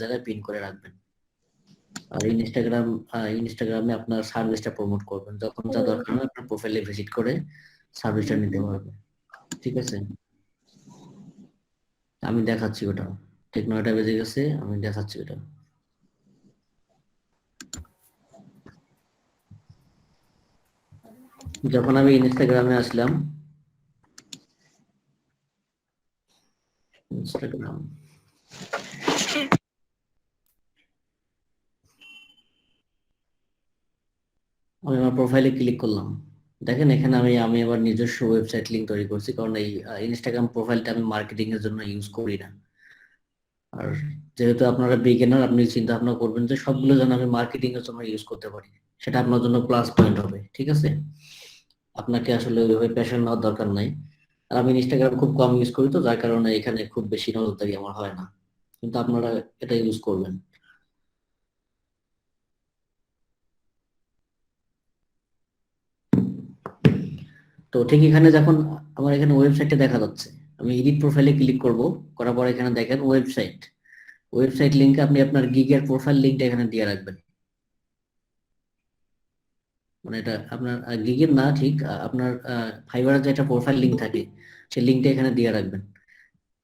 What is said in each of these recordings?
জায়গায় পিন করে রাখবেন। আর ইনস্টাগ্রামে আপনার সার্ভিসটা প্রমোট করবেন, যখন যা দরকার হয় আপনার প্রোফাইলে ভিজিট করে সার্ভিসটা নিতে পারবেন। ঠিক আছে, আমি দেখাচ্ছি ওটা। ঠিক 9টা বেজে গেছে, আমি দেখাচ্ছি ওটা। যখন আমি ইনস্টাগ্রামে আসলাম, ইনস্টাগ্রাম আমি আমার প্রোফাইলে ক্লিক করলাম। দেখেন এখানে আমি আবার নিজস্ব ওয়েবসাইট লিংক তৈরি করছি, কারণ এই ইনস্টাগ্রাম প্রোফাইলটা আমি মার্কেটিং এর জন্য ইউজ করি না। আর যেহেতু আপনারা বিগিনার, আপনি চিন্তা ভাবনা করবেন যে সবগুলো যেন আমি মার্কেটিং এর জন্য ইউজ করতে পারি, সেটা আপনার জন্য প্লাস পয়েন্ট হবে। ঠিক আছে, আপনাকে আসলে ওইভাবে প্যাশন নেওয়ার দরকার নাই। আর আমি ইনস্টাগ্রাম খুব কম ইউজ করি, তো যার কারণে এখানে খুব বেশি নজরদারি আমার হয় না, কিন্তু আপনারা এটা ইউজ করবেন। তো ঠিক এখানে যখন আমার এখানে ওয়েবসাইটটা দেখা যাচ্ছে, আমি এডিট প্রোফাইলে ক্লিক করব। করার পর এখানে দেখেন ওয়েবসাইট লিংকে আপনি আপনার গিগের প্রোফাইল লিংকটা এখানে দিয়ে রাখবেন। মানে এটা আপনার গিগের না, ঠিক আপনার ফাইবারের যে একটা প্রোফাইল লিংক থাকে, সেই লিংকটা এখানে দিয়ে রাখবেন।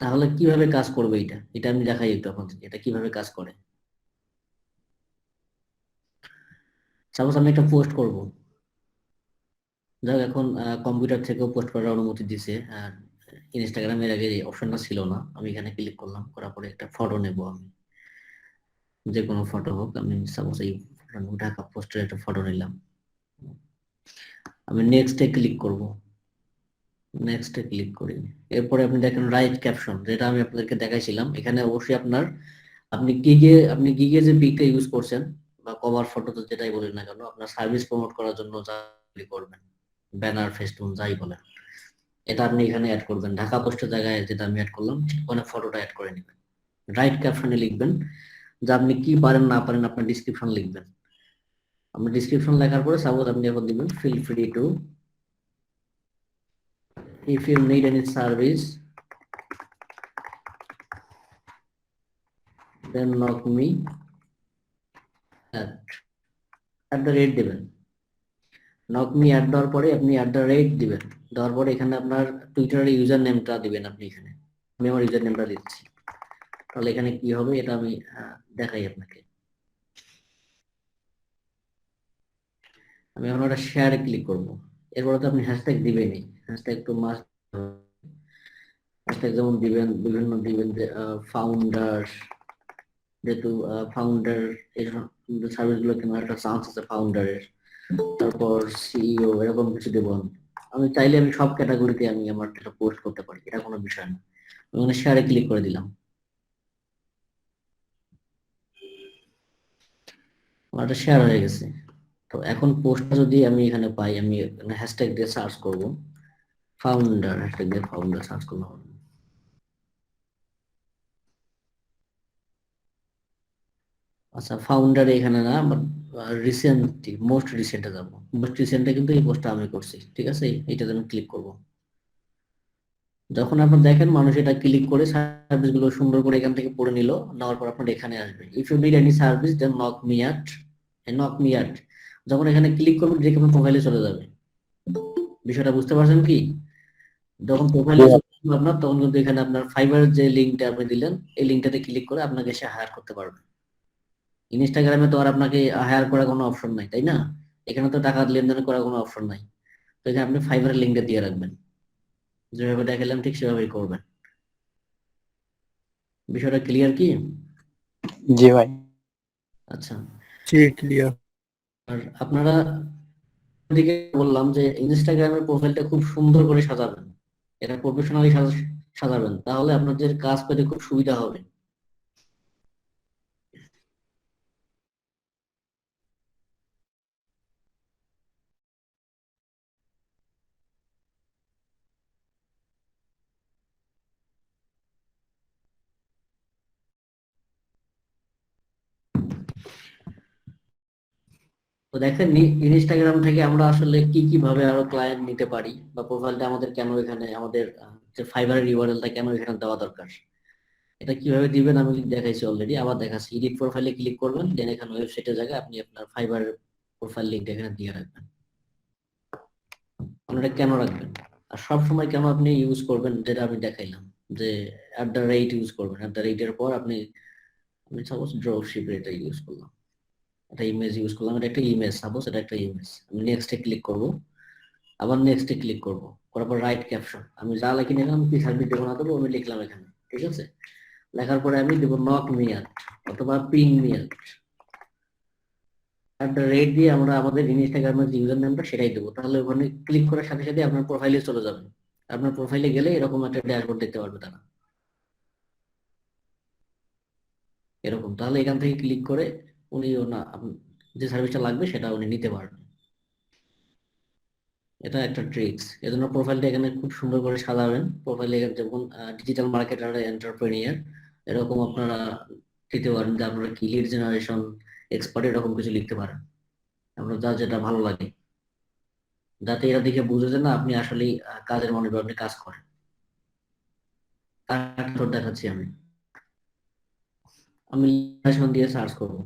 তাহলে কিভাবে কাজ করবে এটা এটা আমি দেখাই একটু আপনাদের, এটা কিভাবে কাজ করে। সাপোজ আমি একটা পোস্ট করব, যাক এখন কম্পিউটার থেকেও পোস্ট করার অনুমতি দিছে। আর ইনস্টাগ্রামের আগে এই অপশনটা ছিল না। আমি এখানে ক্লিক করলাম, করার পরে একটা ফটো নেব আমি, যে কোনো ফটো হোক। আমি সাপোজ এই ঢাকা পোস্টের একটা ফটো নিলাম। আমি নেক্সটে ক্লিক করব, নেক্সটে ক্লিক করি। এরপরে আপনি দেখেন রাইট ক্যাপশন, যেটা আমি আপনাদেরকে দেখাইছিলাম। এখানে অবশ্যই আপনার আপনি গিগে যে পিকটা ইউজ করছেন বা কভার ফটো, তো যেটাই বলেন না কেন, আপনার সার্ভিস প্রমোট করার জন্য যা করবেন, ব্যানার ফেস্টুন যাই বলেন, এটা আপনি এখানে অ্যাড করবেন। ঢাকা পোস্টের জায়গায় যেটা আমি অ্যাড করলাম, ওখানে ফটোটা অ্যাড করে নেবেন। রাইট ক্যাপশনে লিখবেন যে আপনি কি পারেন না পারেন, আপনার ডিসক্রিপশন লিখবেন। আপনি ডিসক্রিপশন লেখার পরে সাপোজ আপনি এখন দিবেন feel free to, if you need any service then knock me at the rate দিবেন। নক মি অ্যাড দেওয়ার পরে আপনি অ্যাট দ্য রেট দিবেন। দেওয়ার পরে এখানে আপনার টুইটারের ইউজার নেমটা দিবেন আপনি এখানে। আমি আমার ইউজার নেমটা দিচ্ছি। তাহলে এখানে কি হবে এটা আমি দেখাই আপনাকে। আমি এখন ওটা শেয়ারে ক্লিক করব। এরপরে তো আপনি হ্যাশট্যাগ দিবেনই, হ্যাশট্যাগ তো মাস্ট। হ্যাশট্যাগ যেমন দিবেন, বিভিন্ন দিবেন যে ফাউন্ডার, যেহেতু ফাউন্ডার এই সার্ভিস গুলো কেনার একটা চান্স আছে ফাউন্ডারের। তারপর সিইও, এরকম কিছু দেবো আমি। আমি চাইলে সব ক্যাটাগরিতে আমি আমার এটা পোস্ট করতে পারি, এটা কোনো বিষয় না। আমি ওখানে শেয়ারে ক্লিক করে দিলাম, আমার এটা শেয়ার হয়ে গেছে। তো এখন পোস্টটা যদি আমি এখানে পাই, আমি হ্যাশট্যাগ দিয়ে সার্চ করব, ফাউন্ডার, হ্যাশট্যাগ দিয়ে ফাউন্ডার সার্চ করলাম। আচ্ছা, ফাউন্ডার এখানে না, বাট মোস্ট রিসেন্টে যাবো। মোস্ট রিসেন্টে কিন্তু এই পোস্টটা আমি করছি। ঠিক আছে, এইটাতে আমি ক্লিক করব। যখন আপনার দেখেন মানুষ এটা ক্লিক করে সার্ভিস গুলো সুন্দর করে এখান থেকে পড়ে নিল, নেওয়ার পর আপনার এখানে আসবে if you need any service then knock me at. যখন এখানে ক্লিক করবেন ডিরেক্ট আপনার প্রোফাইলে চলে যাবে। বিষয়টা বুঝতে পারছেন কি? যখন প্রোফাইলে চলে যাবে আপনার, তখন কিন্তু এখানে আপনার ফাইবার যে লিঙ্কটা আপনি দিলেন, এই লিঙ্কটাতে ক্লিক করে আপনাকে সে হায়ার করতে পারবে। ইনস্টাগ্রামে তো আর আপনাকে হায়ার করার কোনো অপশন নাই, তাই না? এখানে তো টাকা লেনদেন করার কোনো অপশন নাই। তো এখানে আপনি ফাইবারের লিঙ্কটা দিয়ে রাখবেন, যেভাবে দেখালাম ঠিক সেভাবেই করবেন। বিষয়টা ক্লিয়ার কি? জি ভাই। আচ্ছা, জি ক্লিয়ার। আর আপনারা দিকে বললাম যে ইনস্টাগ্রামের প্রোফাইলটা খুব সুন্দর করে সাজাবেন, এটা প্রফেশনালি সাজাবেন, তাহলে আপনাদের কাজ পেতে খুব সুবিধা হবে। তো দেখেন ইনস্টাগ্রাম থেকে আমরা আসলে কি কি ভাবে আরো ক্লায়েন্ট নিতে পারি, বা প্রোফাইলটা আমাদের কেন এখানে, আমাদের যে ফাইবারের ইউআরএলটা কেন এখানে দেওয়া দরকার, এটা কিভাবে দিবেন আমি দেখাইছি অলরেডি, আবার দেখাচ্ছি। এডিট প্রোফাইলে ক্লিক করবেন, দেন এখানে ওয়েবসাইটের জায়গায় আপনি আপনার ফাইবার প্রোফাইল লিংক এখানে দিয়ে রাখবেন। আপনারা কেন রাখবেন আর সব সময় কেন আপনি ইউজ করবেন, যেটা আমি দেখাইলাম যে @ ইউজ করবেন। @ এর পর আপনি, আমি সাপোজ ড্রপশিপ এটা ইউজ করলাম, একটা ইমেজ ইউজ করলাম, এটা একটা ইমেজ, সাপোজ এটা একটা ইমেজ। আমি নেক্সটে ক্লিক করব, আবার নেক্সটে ক্লিক করব, করার পর রাইট ক্যাপশন আমি যা লিখি না আমি কি সার্ভিস দেবো না দেবো আমি লিখলাম এখানে, ঠিক আছে। লেখার পরে আমি দেবো নক মি আউট অথবা পিং মি আউট। দিয়ে আমরা আমাদের ইনস্টাগ্রামের যে ইউজার নামটা সেটাই দেবো, তাহলে ওখানে ক্লিক করার সাথে সাথে আপনার প্রোফাইলে চলে যাবে। আপনার প্রোফাইলে গেলে এরকম একটা ড্যাশবোর্ড দেখতে পারবে তারা, এরকম। তাহলে এখান থেকে ক্লিক করে উনিও না যে সার্ভিসটা লাগবে সেটা উনি নিতে পারবেন। এটা একটা ট্রিক্স। এজন্য প্রোফাইলটা এখানে খুব সুন্দর করে সাজাবেন। প্রোফাইলে যেমন ডিজিটাল মার্কেটার, এন্টারপ্রেনিয়ার এরকম আপনারা দিতে পারেন, যে আপনারা কি লিড জেনারেশন এক্সপার্ট এরকম কিছু লিখতে পারেন, আপনার যা যেটা ভালো লাগে, যাতে এরা দেখে বুঝে যে না আপনি আসলে কাজের মানুষ বা আপনি কাজ করেন। তার একটা দেখাচ্ছি আমি। আমি লিড দিয়ে সার্চ করবো।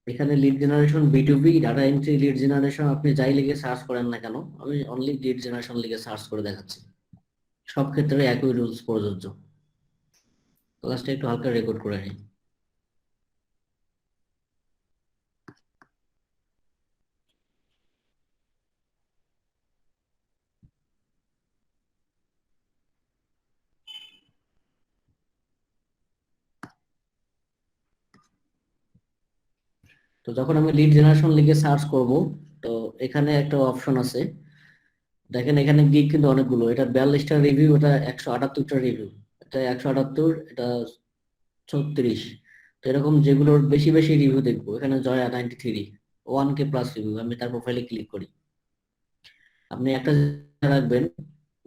এখানে lead generation B2B, data entry, lead generation আপনি যাই লিখে সার্চ করেন না কেন, আমি অনলি লিড জেনারেশন লিখে সার্চ করে দেখাচ্ছি। সব ক্ষেত্রে একই রুলস প্রযোজ্য। ক্লাসটা একটু হালকা রেকর্ড করে নিই। তো যখন আমি লিড জেনারেশন লিখে সার্চ করব, তো এখানে একটা অপশন আছে, দেখেন এখানে গিগ কিন্তু অনেকগুলো। এটা 42টা রিভিউ, এটা 178টা রিভিউ, এটা 178, এটা 36। তো এরকম যেগুলোর বেশি বেশি রিভিউ দেখবো, এখানে জয়া 93, 1K প্লাস রিভিউ। আমি তার প্রোফাইলে ক্লিক করি। আপনি একটা জিনিস রাখবেন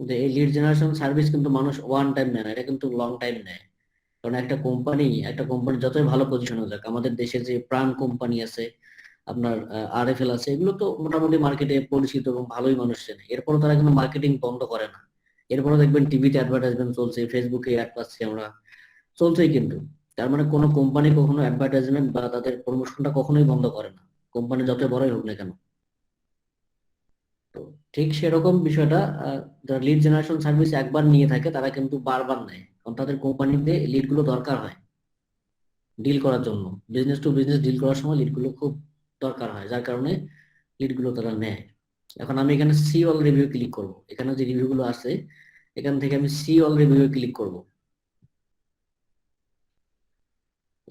যে এই লিড জেনারেশন সার্ভিস কিন্তু মানুষ ওয়ান টাইম নেয় না, এটা কিন্তু লং টাইম নেয়। কারণ একটা কোম্পানি যতই ভালো পজিশনে যাক, আমাদের দেশে যে প্রাণ কোম্পানি আছে, আপনার RFL আছে, এগুলো তো মোটামুটি মার্কেটে পরিচিত এবং ভালোই মানুষ চেনে, এরপরও তারা কিন্তু মার্কেটিং বন্ধ করে না। এরপরও দেখবেন টিভিতে অ্যাডভার্টাইজমেন্ট চলছে, ফেসবুকে অ্যাড পাচ্ছি আমরা, চলছেই কিন্তু। তার মানে কোনো কোম্পানি কখনো অ্যাডভার্টাইজমেন্ট বা তাদের প্রমোশনটা কখনোই বন্ধ করে না, কোম্পানি যত বড়ই হোক না কেন। তো ঠিক সেরকম বিষয়টা, যারা লিড জেনারেশন সার্ভিস একবার নিয়ে থাকে তারা কিন্তু বারবার নেয়, কারণ তাদের কোম্পানিতে লিড গুলো দরকার হয় ডিল করার জন্য। বিজনেস টু বিজনেস ডিল করার সময় লিড গুলো খুব দরকার হয়, যার কারণে লিড গুলো তারা নেয়। এখন আমি এখানে সি অল রিভিউ ক্লিক করব, এখানে যে রিভিউ গুলো আছে এখান থেকে আমি সি অল রিভিউ ক্লিক করব।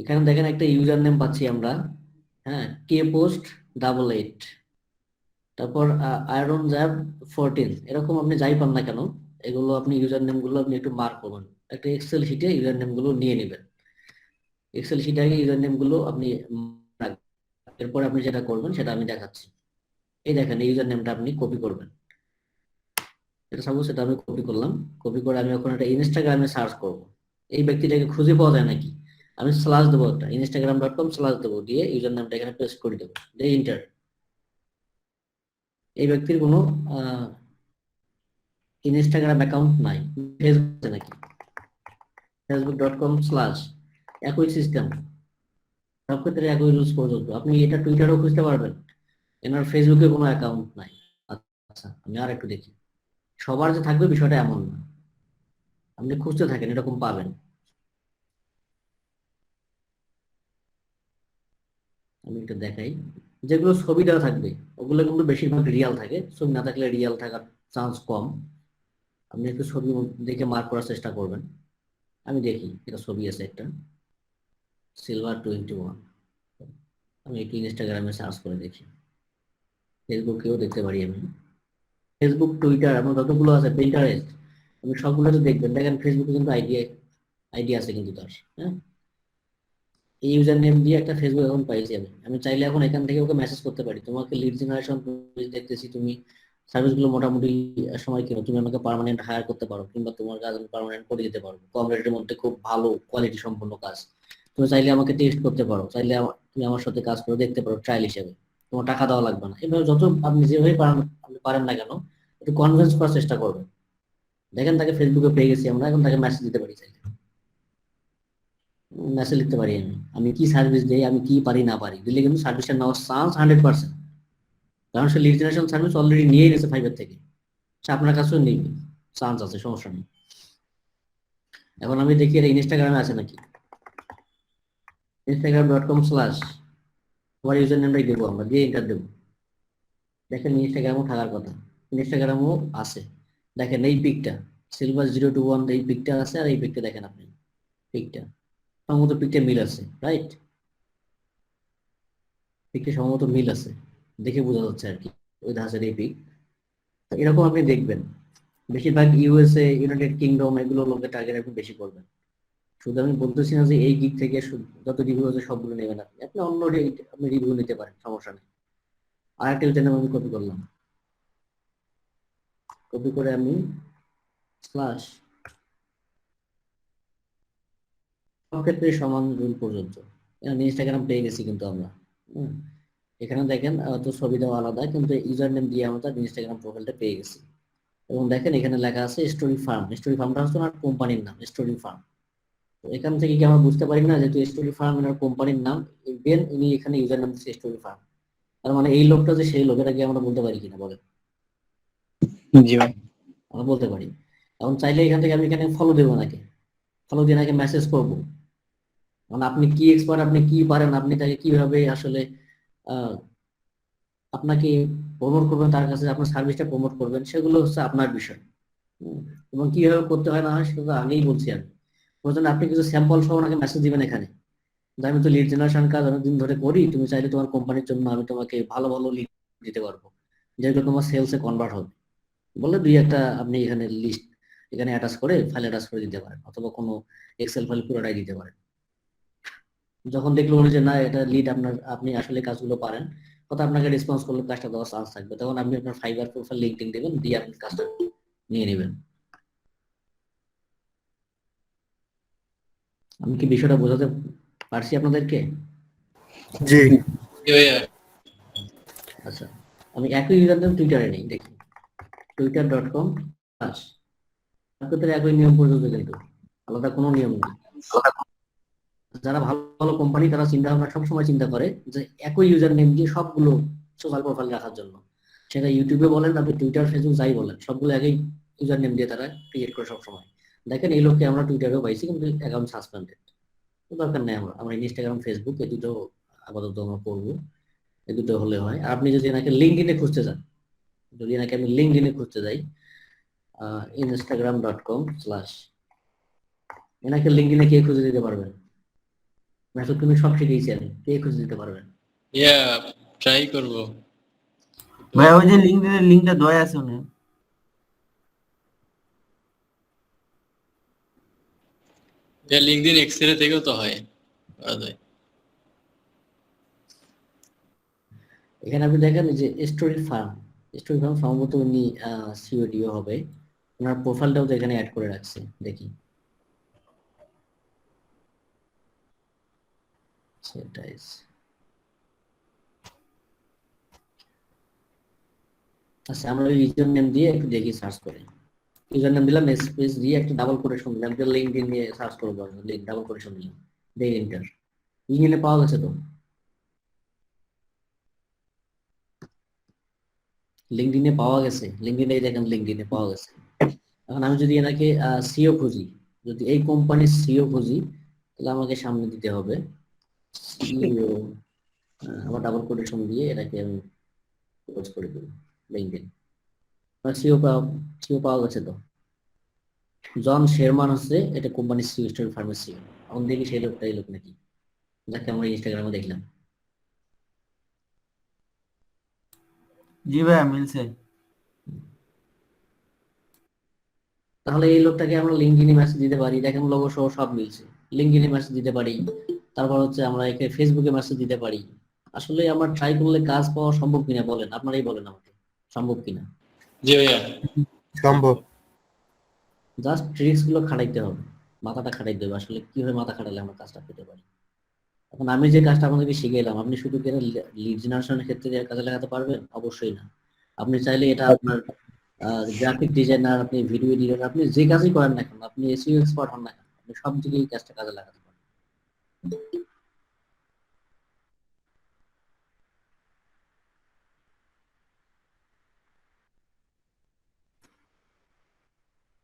এখানে দেখেন একটা ইউজার নেম পাচ্ছি আমরা, হ্যাঁ, K post 88, তারপর আয়রন জ্যাব 14, এরকম আপনি যাই পান না কেন, এগুলো আপনি ইউজার নেম গুলো আপনি একটু মার্ক করবেন। একটা এক্সেল শিটে ইউজার নেম গুলো নিয়ে নেবেন। এক্সেল শিটে আগে ইউজার নেম গুলো আপনি রাখবেন। এরপর আপনি যেটা করবেন সেটা আমি দেখাচ্ছি। এই দেখেন এই ইউজার নেমটা আপনি কপি করবেন। এটা সাপোজ সেটা আমি কপি করলাম। কপি করে আমি এখন একটা ইনস্টাগ্রামে সার্চ করব, এই ব্যক্তিটাকে খুঁজে পাওয়া যায় নাকি। আমি স্ল্যাশ দেবো, একটা instagram.com স্ল্যাশ দেবো, দিয়ে ইউজার নামটা এখানে পেস্ট করে দেবো, দিয়ে ইন্টার। এই ব্যক্তির কোনো ইনস্টাগ্রাম অ্যাকাউন্ট নাই, ফেসবুক আছে নাকি, facebook.com/, একই সিস্টেম, সব ক্ষেত্রে একই রুলস প্রযোজ্য। আপনি এটা টুইটারও খুঁজতে পারবেন, এনার ফেসবুকে কোনো অ্যাকাউন্ট নাই। আচ্ছা আমি আর একটু দেখি, সবার যে থাকবে বিষয়টা এমন না, আপনি খুঁজতে থাকেন এরকম পাবেন। আমি এটা দেখাই, যেগুলো ছবি দেওয়া থাকবে ওগুলো কিন্তু বেশিরভাগ রিয়াল থাকে, ছবি না থাকলে রিয়াল থাকার চান্স কম। আপনি একটু ছবি দেখে মার্ক করার চেষ্টা করবেন। আমি দেখি এটা ছবি আছে একটা, Silver 21। আমি একটু ইনস্টাগ্রামে সার্চ করে দেখি, ফেসবুকেও দেখতে পারি আমি। ফেসবুক, টুইটার এবং যতগুলো আছে, পিন্টারেস্ট, আপনি সবগুলোতে দেখবেন। দেখেন ফেসবুকে কিন্তু আইডিয়া আছে কিন্তু তার, হ্যাঁ। এই ইউজার নেম দিয়ে একটা ফেসবুক অ্যাকাউন্ট পাইছি আমি। আমি চাইলে এখন এখান থেকে ওকে মেসেজ করতে পারি, তোমাকে লিড জেনারেশন দেখতেছি, তুমি সার্ভিসগুলো মোটামুটি সময় কিনো, তুমি আমাকে পার্মানেন্ট হায়ার করতে পারো, কিংবা তোমার কাজ আমি পার্মানেন্ট করে দিতে পারবো, কম রেটের মধ্যে খুব ভালো কোয়ালিটি সম্পন্ন কাজ। তুমি চাইলে আমাকে টেস্ট করতে পারো, চাইলে তুমি আমার সাথে কাজ করে দেখতে পারো ট্রায়াল হিসেবে, তোমার টাকা দেওয়া লাগবে না। এভাবে যত আপনি যেভাবে পারেন, আপনি পারেন না কেন, একটু কনভিন্স করার চেষ্টা করবেন। দেখেন তাকে ফেসবুকে পেয়ে গেছি আমরা, এখন তাকে মেসেজ দিতে পারি, চাইলে মেসেজ লিখতে পারি আমি কি সার্ভিস দেই, আমি কি পারি না পারি, দিলে কিন্তু সার্ভিসটা নেওয়ার চান্স 100%। কারণ সে লিড জেনারেশন সার্ভিস অলরেডি নিয়ে গেছে ফাইবার থেকে, সে আপনার কাছেও নেবে, চান্স আছে, সমস্যা নেই। এখন আমি দেখি এটা ইনস্টাগ্রামে আছে নাকি, instagram.com/ আমার ইউজার নেমটাই দেবো, আমরা দিয়ে এন্টার দেবো। দেখেন ইনস্টাগ্রামও থাকার কথা, ইনস্টাগ্রামও আছে। দেখেন এই পিকটা silver021, এই পিকটা আছে, আর এই পিকটা দেখেন আপনি, পিকটা সম্ভবত পিকটা মিল আছে, রাইট? পিকটা সম্ভবত মিল আছে, দেখে বোঝা যাচ্ছে আর কি, ওই ধাঁচের এই পিক। এরকম আপনি দেখবেন বেশিরভাগ ইউএসএ, ইউনাইটেড কিংডম, এগুলো লোকের টার্গেট আপনি বেশি করবেন। শুধু আমি বলতেছি না যে এই গিগ থেকে যত রিভিউ আছে সবগুলো নেবেন, আপনি আপনি অন্য আপনি রিভিউ নিতে পারেন, সমস্যা নেই। আর একটা ইউজার নাম আমি কপি করলাম, কপি করে আমি স্ল্যাশ সব ক্ষেত্রে সমান রুল পর্যন্ত ইনস্টাগ্রাম পেয়ে গেছি কিন্তু আমরা। হুম, এখানে দেখেন তো ছবি দেওয়া আলাদা, কিন্তু ইউজার নেম দিয়ে আমরা ইনস্টাগ্রাম প্রোফাইলটা পেয়ে গেছি। এবং দেখেন এখানে লেখা আছে স্টোরি ফার্ম, স্টোরি ফার্মটা হচ্ছে না কোম্পানির নাম, স্টোরি ফার্ম। তো এখান থেকে কি আমরা বুঝতে পারি না যেহেতু স্টোরি ফার্ম এনার কোম্পানির নাম, দেন উনি এখানে ইউজার নাম দিচ্ছে স্টোরি ফার্ম, তার মানে এই লোকটা যে সেই লোক, এটা কি আমরা বলতে পারি কিনা বলেন? জি ভাই। আমরা বলতে পারি। এখন চাইলে এখান থেকে আমি এখানে ফলো দেবো নাকি, ফলো দিয়ে নাকি মেসেজ করবো, মানে আপনি কি এক্সপার্ট, আপনি কি পারেন, আপনি তাকে কিভাবে আসলে আহ, আপনাকে প্রমোট করবেন, তার কাছে আপনার সার্ভিসটা প্রমোট করবেন, সেগুলো হচ্ছে আপনার বিষয়। হুম, এবং কিভাবে করতে হয় না হয় সেটা তো আগেই বলছি আমি। প্রয়োজন আপনি কিছু স্যাম্পল সহ ওনাকে মেসেজ দিবেন এখানে, যে আমি তো লিড জেনারেশন কাজ অনেকদিন ধরে করি, তুমি চাইলে তোমার কোম্পানির জন্য আমি তোমাকে ভালো ভালো লিড দিতে পারবো, যেগুলো তোমার সেলসে কনভার্ট হবে, বলে দুই একটা আপনি এখানে লিস্ট এখানে অ্যাটাচ করে, ফাইল অ্যাটাচ করে দিতে পারেন, অথবা কোনো এক্সেল ফাইল পুরোটাই দিতে পারেন। যখন দেখলো উনি যে না এটা লিড আপনার, আপনি আসলে কাজগুলো পারেন, কথা আপনাকে রেসপন্স করলে কাজটা দেওয়ার চান্স থাকবে, তখন আপনি আপনার ফাইবার প্রোফাইল লিঙ্কডিন দেবেন, দিয়ে আপনি কাজটা নিয়ে নেবেন। আমি কি বিষয়টা বোঝাতে পারছি আপনাদেরকে? জি আচ্ছা, আমি একই ইউজার নেম টুইটারে নেই, দেখি twitter.com/ একই নিয়ম প্রযোজ্য, কিন্তু আলাদা কোনো নিয়ম নেই। যারা ভালো ভালো কোম্পানি তারা চিন্তা ভাবনা সবসময় চিন্তা করে যে একই ইউজার নেম দিয়ে সবগুলো সোশ্যাল প্রোফাইল রাখার জন্য, সেটা ইউটিউবে বলেন, আপনি টুইটার, ফেসবুক যাই বলেন, সবগুলো একই ইউজার নেম দিয়ে তারা ক্রিয়েট করে সবসময়। দেখেন এই লোককে আমরা টুইটারেও পাইছি, কিন্তু অ্যাকাউন্ট সাসপেন্ডেড, দরকার নেই। আমরা ইনস্টাগ্রাম, ফেসবুক এই দুটো আপাতত আমরা করবো, এই দুটো হলে হয়। আর আপনি যদি এনাকে লিঙ্কডইনে খুঁজতে যান, যদি এনাকে আমি লিঙ্কডইনে খুঁজতে যাই, instagram.com/, এনাকে লিঙ্কডইনে কে খুঁজে দিতে পারবেন? মেথড তুমি সব শিখেছি আমি, কে খুঁজে দিতে পারবেন? ইয়া ট্রাই করব। ভাই ওই যে লিঙ্কডইনের লিংকটা দেওয়া আছে ওখানে। ইয়া লিংকডইন এক্সেল থেকেও তো হয়, করা যায়। এখানে আপনি দেখেন যে স্টোরি ফার্ম, স্টোরি ফার্ম সম্ভবত উনি সিওডিও হবে, ওনার প্রোফাইলটাও তো এখানে অ্যাড করে রাখছে, দেখি সেটাই। আচ্ছা, আমরা ইউজার নেম দিয়ে একটু দেখি, সার্চ করে ইউজার নেম দিলাম, স্পেস দিয়ে একটা ডাবল কোটেশন দিলাম, একটা লিঙ্কডইন নিয়ে সার্চ করবো, লিঙ্ক ডাবল কোটেশন দিলাম, দেখি এন্টার, লিঙ্কডইনে পাওয়া গেছে তো, লিঙ্কডইনে পাওয়া গেছে, লিঙ্কডইনে দেখেন লিঙ্কডইনে পাওয়া গেছে। এখন আমি যদি এনাকে সিও খুঁজি, যদি এই কোম্পানির সিও খুঁজি, তাহলে আমাকে সামনে দিতে হবে সিও, আবার ডাবল কোটেশন দিয়ে এটাকে আমি খোঁজ করে দেবো লিঙ্কডইন। সিও পাওয়া, সিও পাওয়া গেছে তো, জন শেরমান হচ্ছে এটা কোম্পানির সিও, স্টোরি ফার্মের সিও। এখন দেখি সেই লোকটা এই লোক নাকি, যাকে আমরা ইনস্টাগ্রামে দেখলাম। জি ভাই মিলছে। তাহলে এই লোকটাকে আমরা লিঙ্কডইনে মেসেজ দিতে পারি, দেখেন লোগো সহ সব মিলছে, লিঙ্কডইনে মেসেজ দিতে পারি, তারপর হচ্ছে আমরা একে ফেসবুকে মেসেজ দিতে পারি। আসলে আমরা ট্রাই করলে কাজ পাওয়া সম্ভব কিনা বলেন, আপনারাই বলেন আমাকে, সম্ভব কিনা? জি ভাইয়া সম্ভব। জাস্ট ট্রিক্স গুলো খাটাইতে হবে, মাথাটা খাটাইতে হবে, আসলে কিভাবে মাথা খাটালে আমরা কাজটা পেতে পারি। এখন আমি যে কাজটা আপনাদেরকে শিখাইলাম, আপনি শুধু কি লিড জেনারেশনের ক্ষেত্রে কাজে লাগাতে পারবেন? অবশ্যই না। আপনি চাইলে এটা আপনার গ্রাফিক ডিজাইনার, আপনি ভিডিও এডিটর, আপনি যে কাজই করেন না কেন, আপনি এসইও এক্সপার্ট হন না কেন, আপনি সব দিকে এই কাজটা কাজে লাগাতে পারেন।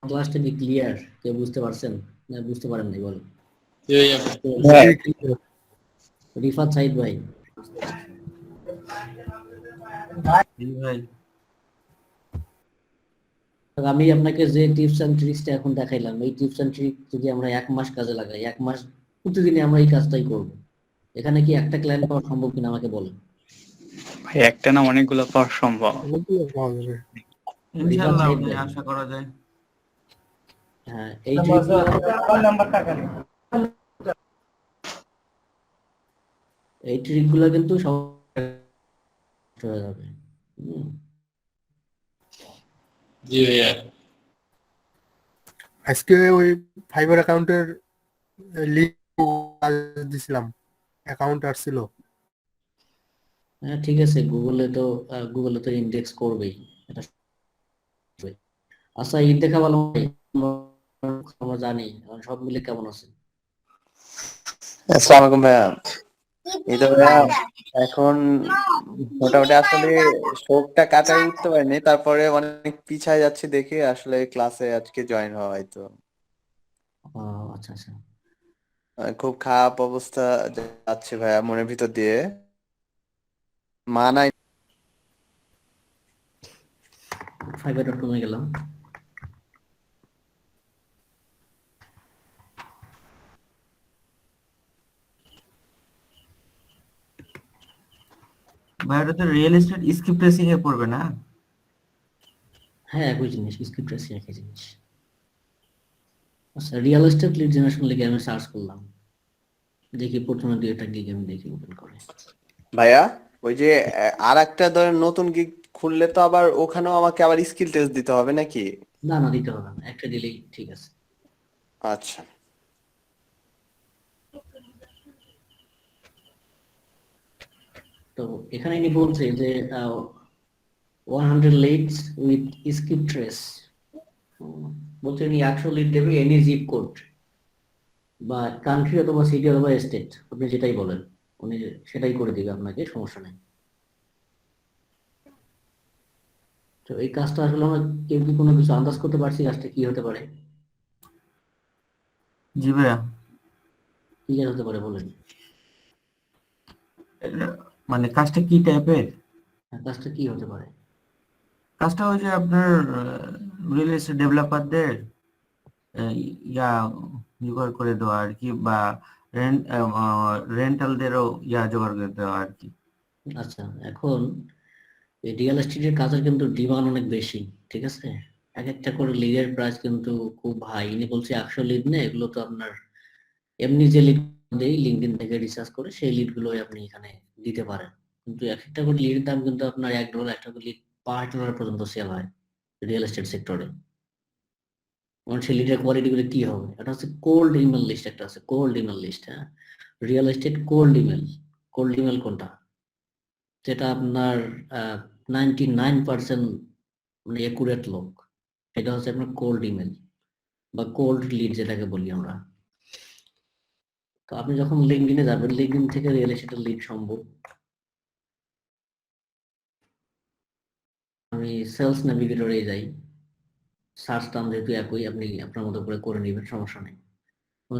ক্লাসটা কি ক্লিয়ার? কেউ বুঝতে পারছেন না বুঝতে পারেন নাই বলেন? জি ভাইয়া। হ্যাঁ রিফাত সাইদ ভাই, জি ভাই। আমি আপনাকে যে টিপস এন্ড ট্রিক্সটা এখন দেখাইলাম, এই টিপস এন্ড ট্রিক যদি আমরা 1 মাস কাজে লাগাই, 1 মাস প্রতিদিনই আমরা এই কাজটাই করব, এখানে কি একটা ক্লায়েন্ট পাওয়া সম্ভব কিনা আমাকে বলেন। ভাই, একটা না অনেকগুলো পাওয়া সম্ভব। রিফাত ইনশাআল্লাহ সাইদ ভাই ভাই, আশা করা যায়। হ্যাঁ এই ট্রিকগুলো, এই ট্রিকগুলো কিন্তু সব হয়ে যাবে। হুম। জি ভাইয়া। আজকে ওই ফাইবার অ্যাকাউন্টের লিঙ্ক দিছিলাম, অ্যাকাউন্ট আসছিল। হ্যাঁ ঠিক আছে, গুগলে তো ইন্ডেক্স করবেই, এটা হবে। আচ্ছা ঈদ দেখা ভালো ভাই, আমরা জানি এখন সব মিলে কেমন আছে? আসসালামু আলাইকুম ভাইয়া। এই তো ভাইয়া এখন মোটামুটি আসলে শোকটা কাটাই উঠতে পারিনি, তারপরে অনেক পিছায় যাচ্ছি দেখে আসলে ক্লাসে আজকে জয়েন হওয়া হয়তো। আচ্ছা আচ্ছা, খুব খারাপ অবস্থা যাচ্ছে ভাইয়া মনের ভিতর দিয়ে, মানাই। fiverr.com-এ গেলাম। ভাই ওটা তো রিয়েল এস্টেট স্ক্রিপ্ট রেসিং এ পড়বে না? হ্যাঁ একই জিনিস, স্ক্রিপ্ট রেসিং একই জিনিস। আচ্ছা রিয়েল এস্টেট লিড জেনারেশন লিগে আমি সার্চ করলাম, দেখি প্রথমে দুই একটা গিগ আমি দেখি ওপেন করে। ভাইয়া ওই যে আর একটা ধরেন নতুন গিগ খুললে তো আবার ওখানেও আমাকে আবার স্কিল টেস্ট দিতে হবে নাকি? না না দিতে হবে না, একটা দিলেই ঠিক আছে। আচ্ছা। তো এখানে ইনি বলছে যে 100 লিডস উইথ স্ক্রিপ্ট ট্রেস, বলছে ইনি 100 লিড দেবে এনি জিপ কোড বা কান্ট্রি অথবা সিটি অথবা স্টেট, আপনি যেটাই বলেন উনি সেটাই করে দিবে আপনাকে, সমস্যা নেই। তো এই কাজটা আসলে আমরা কেউ কি কোনো কিছু আন্দাজ করতে পারছি কাজটা কি হতে পারে? জি ভাইয়া। কি কাজ হতে পারে বলেন? মানে কাজটা কি টাইপের? হ্যাঁ, কাজটা কি হতে পারে? কাজটা ওই যে আপনার রিয়েল এস্টেট ডেভেলপারদের ইয়া জোগাড় করে দেওয়া আর কি, বা রেন্টালদেরও জোগাড় করে দেওয়া আর কি। আচ্ছা এখন এই রিয়েল এস্টেটের কাজের কিন্তু ডিমান্ড অনেক বেশি, ঠিক আছে, এক একটা করে লিডের প্রাইস কিন্তু খুব হাই। ইনি বলছে 100 লিড না, এগুলো তো আপনার এমনি যে লিড দেই লিঙ্কডইন থেকে রিসার্চ করে সেই লিড গুলোই আপনি এখানে দিতে পারেন, কিন্তু এক একটা করে লিডের দাম কিন্তু আপনার $1, একটা করে লিড $5 পর্যন্ত সেল হয় রিয়েল এস্টেট সেক্টরে। মানে সেই লিডের কোয়ালিটি গুলো কি হবে? এটা হচ্ছে কোল্ড ইমেল লিস্ট, একটা আছে কোল্ড ইমেল লিস্ট। হ্যাঁ, real estate cold email. Cold email কোনটা? যেটা আপনার 99% মানে একুরেট লোক, এটা হচ্ছে আপনার কোল্ড ইমেল বা কোল্ড লিড যেটাকে বলি আমরা। তো আপনি যখন লিঙ্কডইনে যাবেন, লিঙ্কডইন থেকে রিয়েল এস্টেটের লিড সম্ভব। আমি সেলস নেভিগেটরে যাই, সার্চ টার্ম যেহেতু একই, আপনি আপনার মতো করে নেবেন, সমস্যা নেই।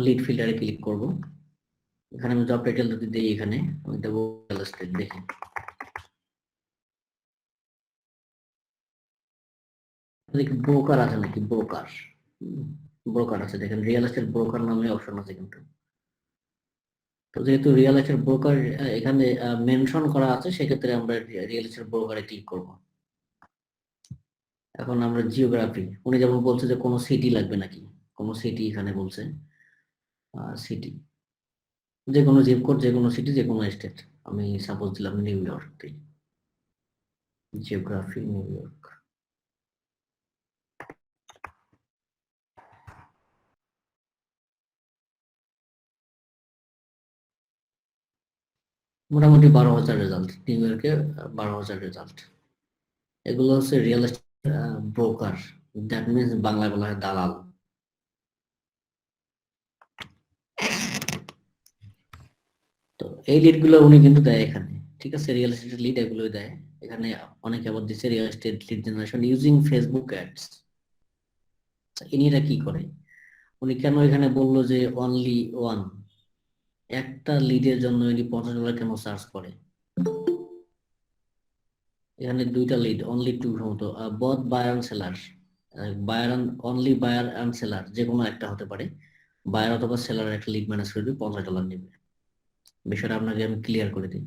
লিড ফিল্টারে ক্লিক করব, এখানে আমি জব টাইটেল যদি দিই, এখানে আমি দেবো রিয়েল এস্টেট, দেখি ব্রোকার আছে নাকি, ব্রোকার। ব্রোকার আছে, দেখেন রিয়েল এস্টেট ব্রোকার নামে অপশন আছে কিন্তু। তো যেহেতু রিয়েল এস্টেট ব্রোকার এখানে মেনশন করা আছে, সেক্ষেত্রে আমরা রিয়েল এস্টেট ব্রোকারে ক্লিক করব। এখন আমরা জিওগ্রাফি, উনি যেমন বলছে যে কোনো সিটি লাগবে নাকি, কোনো সিটি এখানে বলছে, সিটি যে কোনো জিপ কোড, যে কোনো সিটি, যে কোনো স্টেট। আমি সাপোজ দিলাম new York, geography new York. মোটামুটি 12,000 রেজাল্ট নিউ ইয়র্কে, 12,000 রেজাল্ট। এগুলো হচ্ছে real estate broker, that means বাংলায় বলা হয় দালাল। তো এই লিড গুলো উনি কিন্তু দেয় এখানে, ঠিক আছে, রিয়েল এস্টেট লিড এগুলোই দেয় এখানে। অনেকে আবার দিচ্ছে real estate lead generation using Facebook ads. ইনি এটা কি করে, উনি কেন এখানে বললো যে অনলি ওয়ান, একটা লিডের জন্য ইনি $50 কেন চার্জ করে? এখানে দুইটা লিড, অনলি টু সম্ভবত, both buyer and seller, buyer and only buyer and seller যে কোনো একটা হতে পারে, বায়ার অথবা সেলার একটা লিড ম্যানেজ করবে, $50 নেবে। বিষয়টা আপনাকে আমি ক্লিয়ার করে দিই।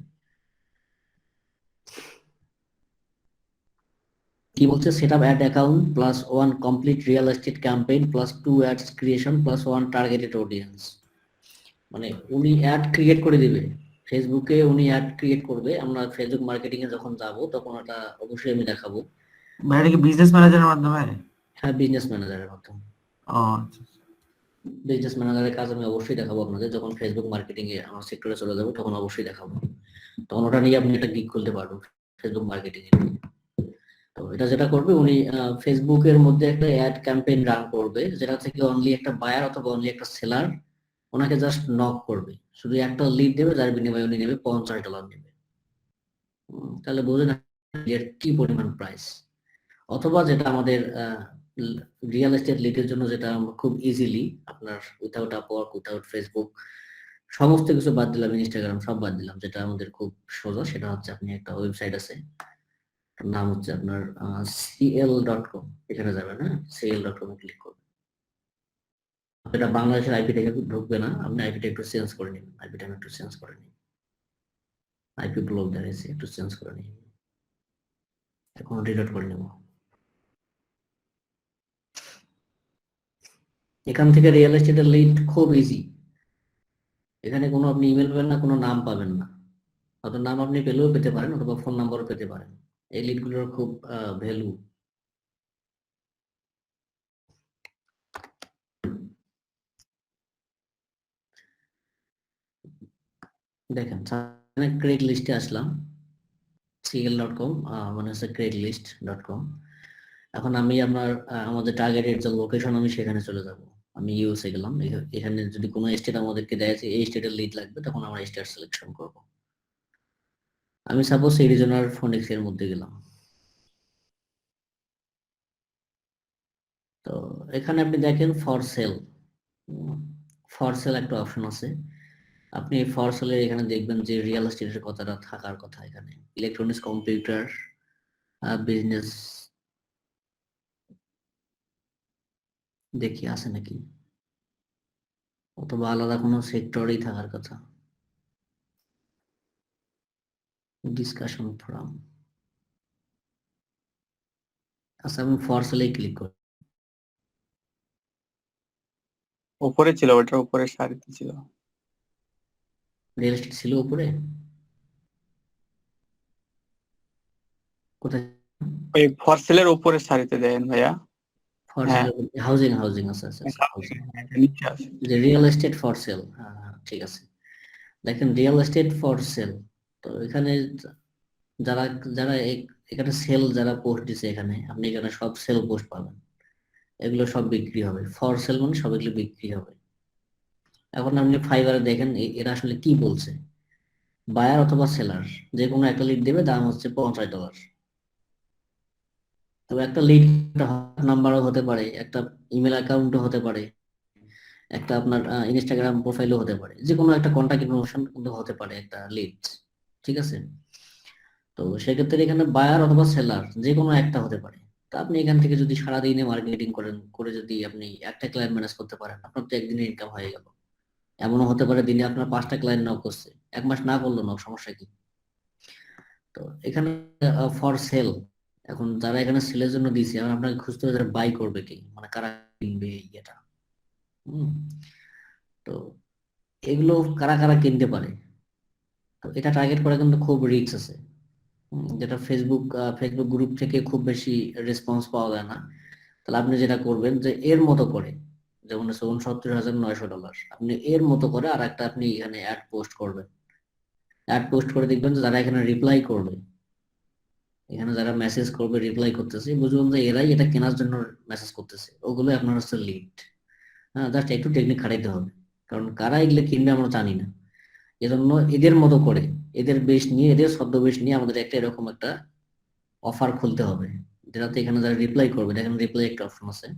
কি বলছে, set up ad account plus one complete real estate campaign plus 2 ads creation plus one targeted audience. মানে উনি অ্যাড ক্রিয়েট করে দিবে ফেসবুকে, উনি অ্যাড ক্রিয়েট করবে। আমরা ফেসবুক মার্কেটিং এ যখন যাব তখন ওটা অবশ্যই আমি দেখাবো। ভাই এটা কি বিজনেস ম্যানেজারের মাধ্যমে? হ্যাঁ, বিজনেস ম্যানেজারের মাধ্যমে। ও আচ্ছা। বিজনেস ম্যানেজারের কাজ আমি অবশ্যই দেখাবো আপনাদের, যখন ফেসবুক মার্কেটিং এ আমার সেক্টরে চলে যাবো তখন অবশ্যই দেখাবো। তখন ওটা নিয়ে আপনি একটা গিগ খুলতে পারবেন ফেসবুক মার্কেটিং এ। তো এটা যেটা করবে, উনি ফেসবুকের মধ্যে একটা অ্যাড ক্যাম্পেইন রান করবে, যেটা থেকে অনলি একটা বায়ার অথবা অনলি একটা সেলার ওনাকে জাস্ট নক করবে, শুধু একটা লিড দেবে, যার বিনিময়ে উনি নেবে $50 নেবে। তাহলে বোঝেন এর কি পরিমাণ প্রাইস। অথবা যেটা আমাদের রিয়েল এস্টেট লিডের জন্য, যেটা আমরা খুব ইজিলি আপনার উইথাউট আপওয়ার্ক, উইথাউট ফেসবুক, সমস্ত কিছু বাদ দিলাম, ইনস্টাগ্রাম সব বাদ দিলাম, যেটা আমাদের খুব সোজা, সেটা হচ্ছে আপনি একটা ওয়েবসাইট আছে, নাম হচ্ছে আপনার cl.com, এখানে যাবেন, হ্যাঁ, cl.com এ ক্লিক করবেন। এটা বাংলাদেশের আইপি থেকে ঢুকবে না, আপনি আইপিটা একটু চেঞ্জ করে নিন, আইপিটা আমি একটু চেঞ্জ করে নিন, আইপি ব্লক দেখাইছি, একটু চেঞ্জ করে নিন, এখন ডিলিট করে নেব। এখান থেকে রিয়েল এস্টেটের লিড খুব ইজি, এখানে কোনো আপনি ইমেল পাবেন না, কোনো নাম পাবেন না, হয়তো নাম আপনি পেলেও পেতে পারেন অথবা ফোন নাম্বারও পেতে পারেন। এই লিডগুলোর খুব ভ্যালু। দেখেন ক্রেড লিস্টে আসলাম, cl.com মানে হচ্ছে credlist.com। এখন আমি আমাদের টার্গেটের যে লোকেশন, আমি সেখানে চলে যাব। আমি ইউএসএ গেলাম, এখানে যদি কোনো স্টেট আমাদেরকে দেয় যে এই স্টেটের লিড লাগবে, তখন আমরা স্টেট সিলেকশন করব। আমি সাপোজ এরিজোনার ফোনিক্স এর মধ্যে গেলাম। তো এখানে আপনি দেখেন ফর সেল, একটা অপশন আছে। আপনি ফর সেলের এখানে দেখবেন যে রিয়েল এস্টেটের কথাটা থাকার কথা, এখানে ইলেকট্রনিক্স, কম্পিউটার, বিজনেস, দেখি আছে নাকি, অথবা আলাদা কোনো সেক্টরেই থাকার কথা। ডিসকাশন ফোরাম, আচ্ছা আমি ফর সেলে ক্লিক করি। উপরে ছিল, ওটার উপরে সারিতে ছিল। রিয়েল এস্টেট ছিল উপরে, কোথায়? ওই ফর সেলের উপরে সারিতে দেন ভাইয়া। ফর হ্যাঁ, সেল, হাউজিং আচ্ছা আচ্ছা আচ্ছা, housing। নিচে আছে। যে রিয়েল এস্টেট ফর সেল, হ্যাঁ হ্যাঁ, ঠিক আছে। দেখেন রিয়েল এস্টেট ফর সেল, তো এখানে যারা যারা এখানে সেল যারা পোস্ট দিছে, এখানে আপনি এখানে সব সেল পোস্ট পাবেন, এগুলো সব বিক্রি হবে। ফর সেল মানে সব এগুলো বিক্রি হবে। এখন আপনি ফাইবারে দেখেন এরা আসলে কি বলছে, বায়ার অথবা সেলার যে কোনো একটা লিড দেবে, দাম হচ্ছে $50। তো একটা লিড নাম্বারও হতে পারে, একটা ইমেল অ্যাকাউন্টও হতে পারে, একটা আপনার ইনস্টাগ্রাম প্রোফাইলও হতে পারে, যে কোনো একটা কন্টাক্ট ইনফরমেশন কিন্তু হতে পারে একটা লিড, ঠিক আছে। তো সেক্ষেত্রে এখানে বায়ার অথবা সেলার যে কোনো একটা হতে পারে। তো আপনি এখান থেকে যদি সারাদিনে মার্কেটিং করেন, করে যদি আপনি একটা ক্লায়েন্ট ম্যানেজ করতে পারেন, আপনার তো একদিনে ইনকাম হয়ে গেল। এমনও হতে পারে দিনে আপনার 5টা ক্লায়েন্ট নক করছে, 1 মাস না করলো নক, সমস্যা কি? তো এখানে ফর সেল, এখন যারা এখানে সেলের জন্য দিয়েছে, এখন আপনাকে খুঁজতে হবে যারা বাই করবে কি, মানে কারা কিনবে এটা। তো এগুলো কারা কারা কিনতে পারে, তো এটা টার্গেট করা কিন্তু খুব রিস্ক আছে। যেটা ফেসবুক গ্রুপ থেকে খুব বেশি রেসপন্স পাওয়া যায় না। তাহলে আপনি যেটা করবেন যে এর মতো করে, যেমন হচ্ছে $69,900, আপনি এর মতো করে আর একটা আপনি এখানে অ্যাড পোস্ট করবেন। অ্যাড পোস্ট করে দেখবেন যে যারা এখানে রিপ্লাই করবে, এখানে যারা মেসেজ করবে রিপ্লাই করতেছে বুঝবেন যে এরাই এটা কেনার জন্য মেসেজ করতেছে, ওগুলো আপনার হচ্ছে লিড। হ্যাঁ, জাস্ট একটু টেকনিক খাটাইতে হবে, কারণ কারা এগুলো কিনবে আমরা জানি না। এজন্য এদের মতো করে, এদের বেশ নিয়ে, এদের ছদ্মবেশ নিয়ে আমাদের একটা এরকম একটা অফার খুলতে হবে, যেটাতে এখানে যারা রিপ্লাই করবে, এখানে রিপ্লাই একটা অপশন আছে,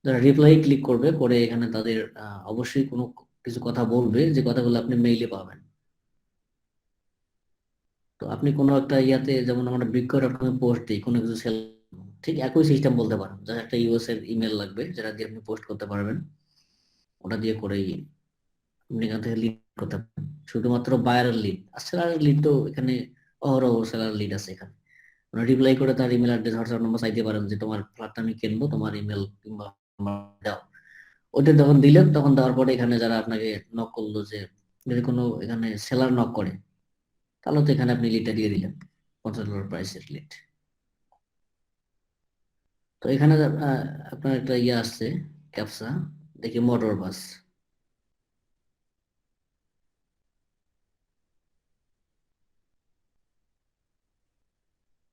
যারা রিপ্লাই ক্লিক করবে, করে এখানে তাদের অবশ্যই কোনো কিছু কথা বলবে, যে কথাগুলো আপনি মেইলে পাবেন। তো আপনি কোনো একটা ইয়াতে, যেমন আমরা বৃক্ষ.com পোস্ট দিই কোনো কিছু সেল, ঠিক একই সিস্টেম বলতে পারেন, যার একটা ইউএস এর ইমেল লাগবে যেটা দিয়ে আপনি পোস্ট করতে পারবেন, ওটা দিয়ে করেই আপনি এখান থেকে লিড করতে পারেন। শুধুমাত্র বায়ারের লিড আর সেলারের লিড তো এখানে অহরহ সেলার লিড আছে এখানে। রিপ্লাই করে তার ইমেল অ্যাড্রেস, হোয়াটসঅ্যাপ নাম্বার চাইতে পারেন, যে তোমার ফ্ল্যাটটা আমি কিনবো, তোমার ইমেল কিংবা দাও। ওটা যখন দিলেন, তখন দেওয়ার পরে এখানে যারা আপনাকে নক করলো, যে যদি কোনো এখানে সেলার নক করে, তাহলে তো এখানে আপনি লিডটা দিয়ে দিলেন, $50 প্রাইসের লিড। তো এখানে আপনার একটা ইয়ে আসছে, ক্যাপসা, দেখি মোটর বাস।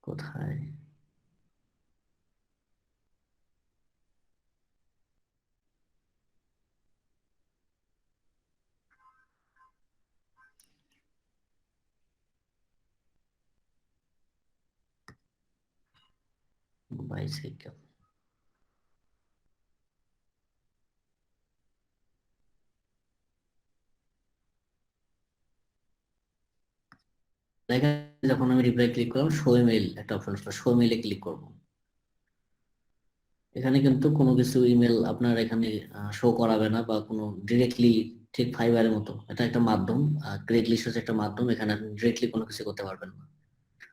কোথায়? বাইসাইকেল। দেখেন, যখন আমি রিপ্লাই ক্লিক করলাম, শো ইমেল একটা অপশন আসলো, শো ইমেলে ক্লিক করব। এখানে কিন্তু কোনো কিছু ইমেল আপনার এখানে শো করাবে না, বা কোনো ডিরেক্টলি, ঠিক ফাইবারের মতো এটা একটা মাধ্যম, ক্রেড লিস্ট হচ্ছে একটা মাধ্যম, এখানে আপনি ডিরেক্টলি কোনো কিছু করতে পারবেন না।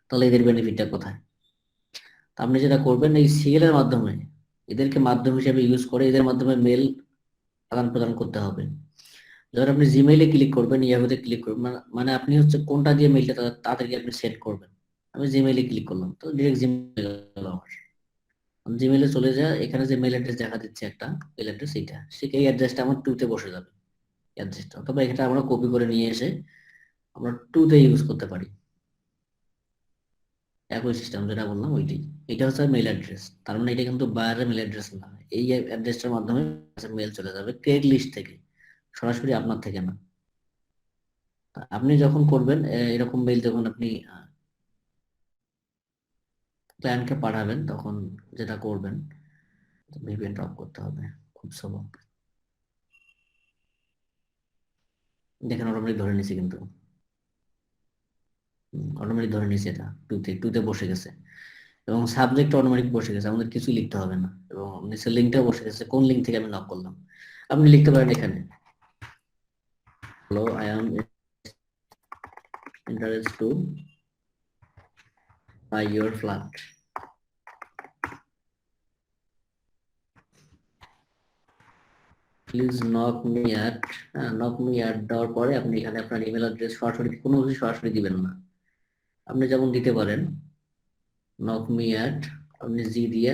তাহলে এদের বেনিফিটটা কোথায়? তো আপনি যেটা করবেন, এই সিএল এর মাধ্যমে, এদেরকে মাধ্যম হিসেবে ইউজ করে এদের মাধ্যমে মেল আদান প্রদান করতে হবে। যখন আপনি জিমেইলে ক্লিক করবেন, ইয়াহুতে ক্লিক করবেন, মানে আপনি হচ্ছে কোনটা দিয়ে মেইলটা তাদেরকে আপনি সেন্ড করবেন। আমি জিমেইলে ক্লিক করলাম, তো ডিরেক্ট জিমেইল গেল আমার। জিমেইলে চলে যায়, এখানে যে মেল অ্যাড্রেস দেখা দিচ্ছে একটা মেল অ্যাড্রেস, এইটা সে এই অ্যাড্রেসটা আমার টুতে বসে যাবে, অ্যাড্রেসটা, অথবা এখানে আমরা কপি করে নিয়ে এসে আমরা টুতে ইউজ করতে পারি। একই সিস্টেম যেটা বললাম ওইটাই, এটা হচ্ছে মেল অ্যাড্রেস, তার মানে এটা কিন্তু বায়ারের মেল অ্যাড্রেস না, এই অ্যাড্রেসটার মাধ্যমে মেল চলে যাবে ক্রেড লিস্ট থেকে, সরাসরি আপনার থেকে না। আপনি যখন করবেন এরকম মেইল, যখন আপনি ক্লায়েন্টকে পাঠাবেন, তখন যেটা করবেন, ভিপিএন অফ করতে হবে, খুব স্লো। দেখেন অটোমেটিক ধরে নিছে, কিন্তু অটোমেটিক ধরে নিছে, এটা টুতে বসে গেছে, এবং সাবজেক্ট অটোমেটিক বসে গেছে, আমাদের কিছুই লিখতে হবে না, এবং নিচের লিঙ্কটা বসে গেছে, কোন লিঙ্ক থেকে আমি নক করলাম। আপনি লিখতে পারেন এখানে, hello, I am interest to buy your flat, please knock me at, knock me at দেওয়ার পরে আপনি এখানে আপনার ইমেল অ্যাড্রেস সরাসরি, কোনো কিছু সরাসরি দিবেন না। আপনি যেমন দিতে পারেন নক মি অ্যাট, আপনি জি দিয়ে